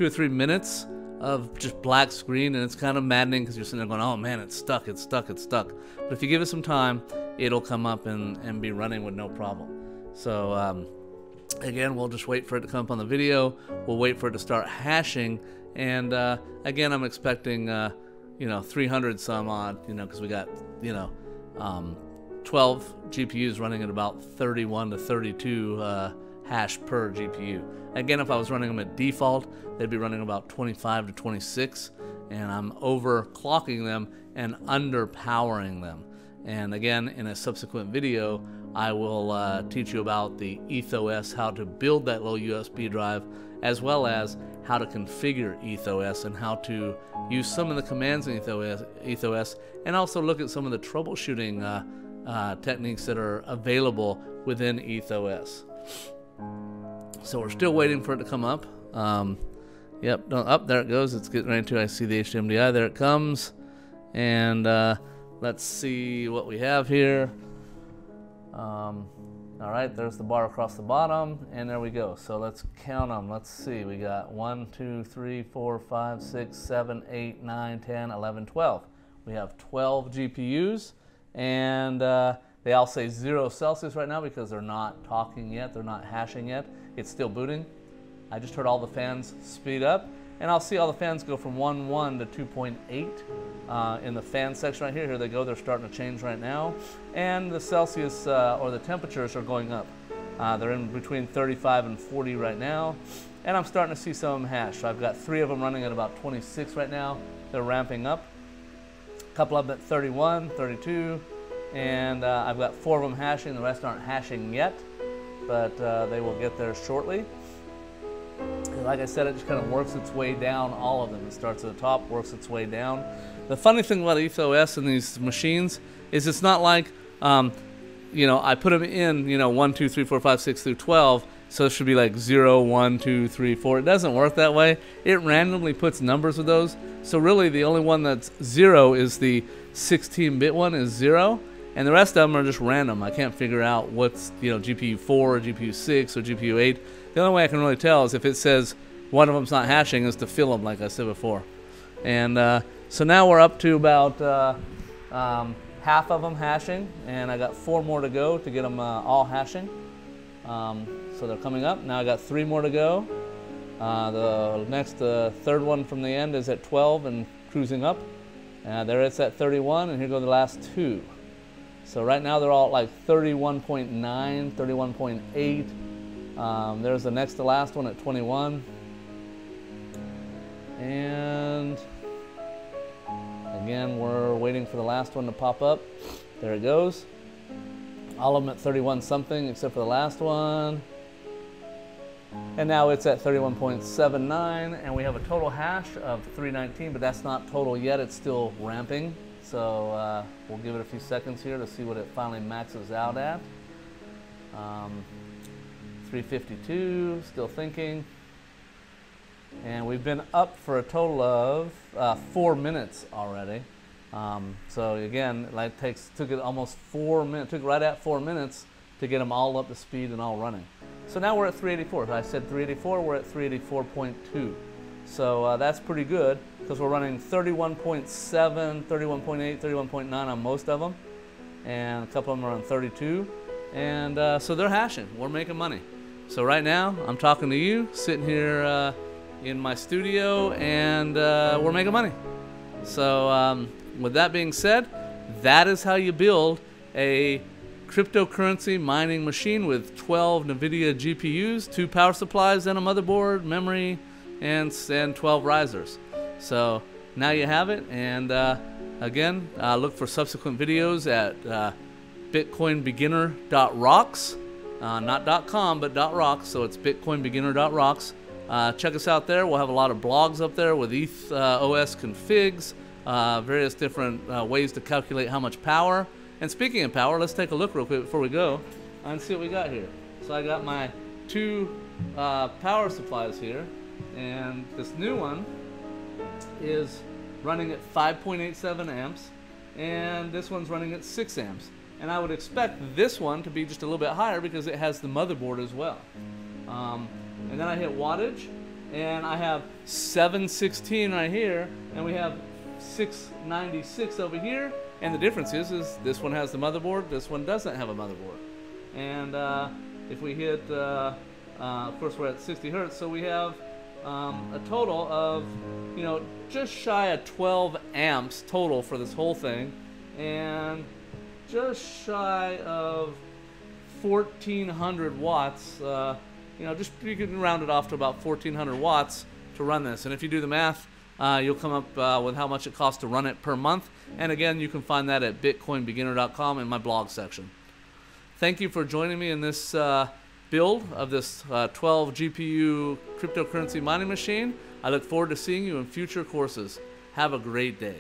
or 3 minutes of just black screen, and it's kind of maddening because you're sitting there going, oh man, it's stuck, it's stuck, it's stuck. But if you give it some time, it'll come up and be running with no problem. So again, we'll just wait for it to come up on the video. We'll wait for it to start hashing, and again, I'm expecting 300 some odd, because we got 12 GPUs running at about 31 to 32 hash per GPU. Again, if I was running them at default, they'd be running about 25 to 26, and I'm overclocking them and underpowering them. And again, in a subsequent video, I will teach you about the EthOS, how to build that low USB drive, as well as how to configure EthOS and how to use some of the commands in EthOS, and also look at some of the troubleshooting techniques that are available within EthOS. So we're still waiting for it to come up. Yep, there it goes. It's getting ready to. I see the HDMI. There it comes. And let's see what we have here. All right, there's the bar across the bottom, and there we go. So let's count them. Let's see. We got 1, 2, 3, 4, 5, 6, 7, 8, 9, 10, 11, 12. We have 12 GPUs, and they all say 0 Celsius right now because they're not talking yet. They're not hashing yet. It's still booting. I just heard all the fans speed up, and I'll see all the fans go from 1.1 to 2.8 in the fan section right here. Here they go. They're starting to change right now, and the Celsius or the temperatures are going up. They're in between 35 and 40 right now, and I'm starting to see some of them hash. So I've got 3 of them running at about 26 right now, They're ramping up. A couple of them at 31, 32, and I've got 4 of them hashing. The rest aren't hashing yet, but they will get there shortly. And like I said, it just kind of works its way down, all of them. It starts at the top, works its way down. The funny thing about EthOS and these machines is it's not like, you know, I put them in, you know, 1, 2, 3, 4, 5, 6 through 12, so it should be like 0, 1, 2, 3, 4. It doesn't work that way. It randomly puts numbers with those. So really the only one that's 0 is the 16-bit one is 0, and the rest of them are just random. I can't figure out what's, you know, GPU 4 or GPU 6 or GPU 8. The only way I can really tell is if it says one of them's not hashing is to fill them, like I said before. And so now we're up to about half of them hashing, and I got 4 more to go to get them all hashing. So they're coming up. Now I got 3 more to go. The third one from the end is at 12 and cruising up. There it's at 31, and here go the last 2. So right now they're all at like 31.9, 31.8. There's the next to last one at 21. And again, we're waiting for the last one to pop up. There it goes. All of them at 31 something except for the last one. And now it's at 31.79, and we have a total hash of 319, but that's not total yet. It's still ramping. So we'll give it a few seconds here to see what it finally maxes out at. 352, still thinking. And we've been up for a total of 4 minutes already. So again, like took it almost 4 minutes, took right at 4 minutes to get them all up to speed and all running. So now we're at 384. I said 384, we're at 384.2. So that's pretty good because we're running 31.7, 31.8, 31.9 on most of them. And a couple of them are on 32. And so they're hashing. We're making money. So right now, I'm talking to you, sitting here in my studio, and we're making money. So with that being said, that is how you build a cryptocurrency mining machine with 12 Nvidia GPUs, 2 power supplies, and a motherboard, memory, and 12 risers. So now you have it, and again, look for subsequent videos at BitCoinBeginner.Rocks, not .com, but .rocks, so it's BitCoinBeginner.Rocks. Check us out there. We'll have a lot of blogs up there with EthOS configs, various different ways to calculate how much power. And speaking of power, let's take a look real quick before we go and see what we got here. So I got my 2 power supplies here, and this new one is running at 5.87 amps, and this one's running at 6 amps. And I would expect this one to be just a little bit higher because it has the motherboard as well. And then I hit wattage, and I have 716 right here, and we have 696 over here. And the difference is this one has the motherboard, this one doesn't have a motherboard. And if we hit, of course we're at 60 hertz, so we have a total of, you know, just shy of 12 amps total for this whole thing, and just shy of 1,400 watts. You know, just you can round it off to about 1,400 watts to run this. And if you do the math, you'll come up with how much it costs to run it per month. And again, you can find that at BitCoinBeginner.com in my blog section. Thank you for joining me in this build of this 12 GPU cryptocurrency mining machine. I look forward to seeing you in future courses. Have a great day.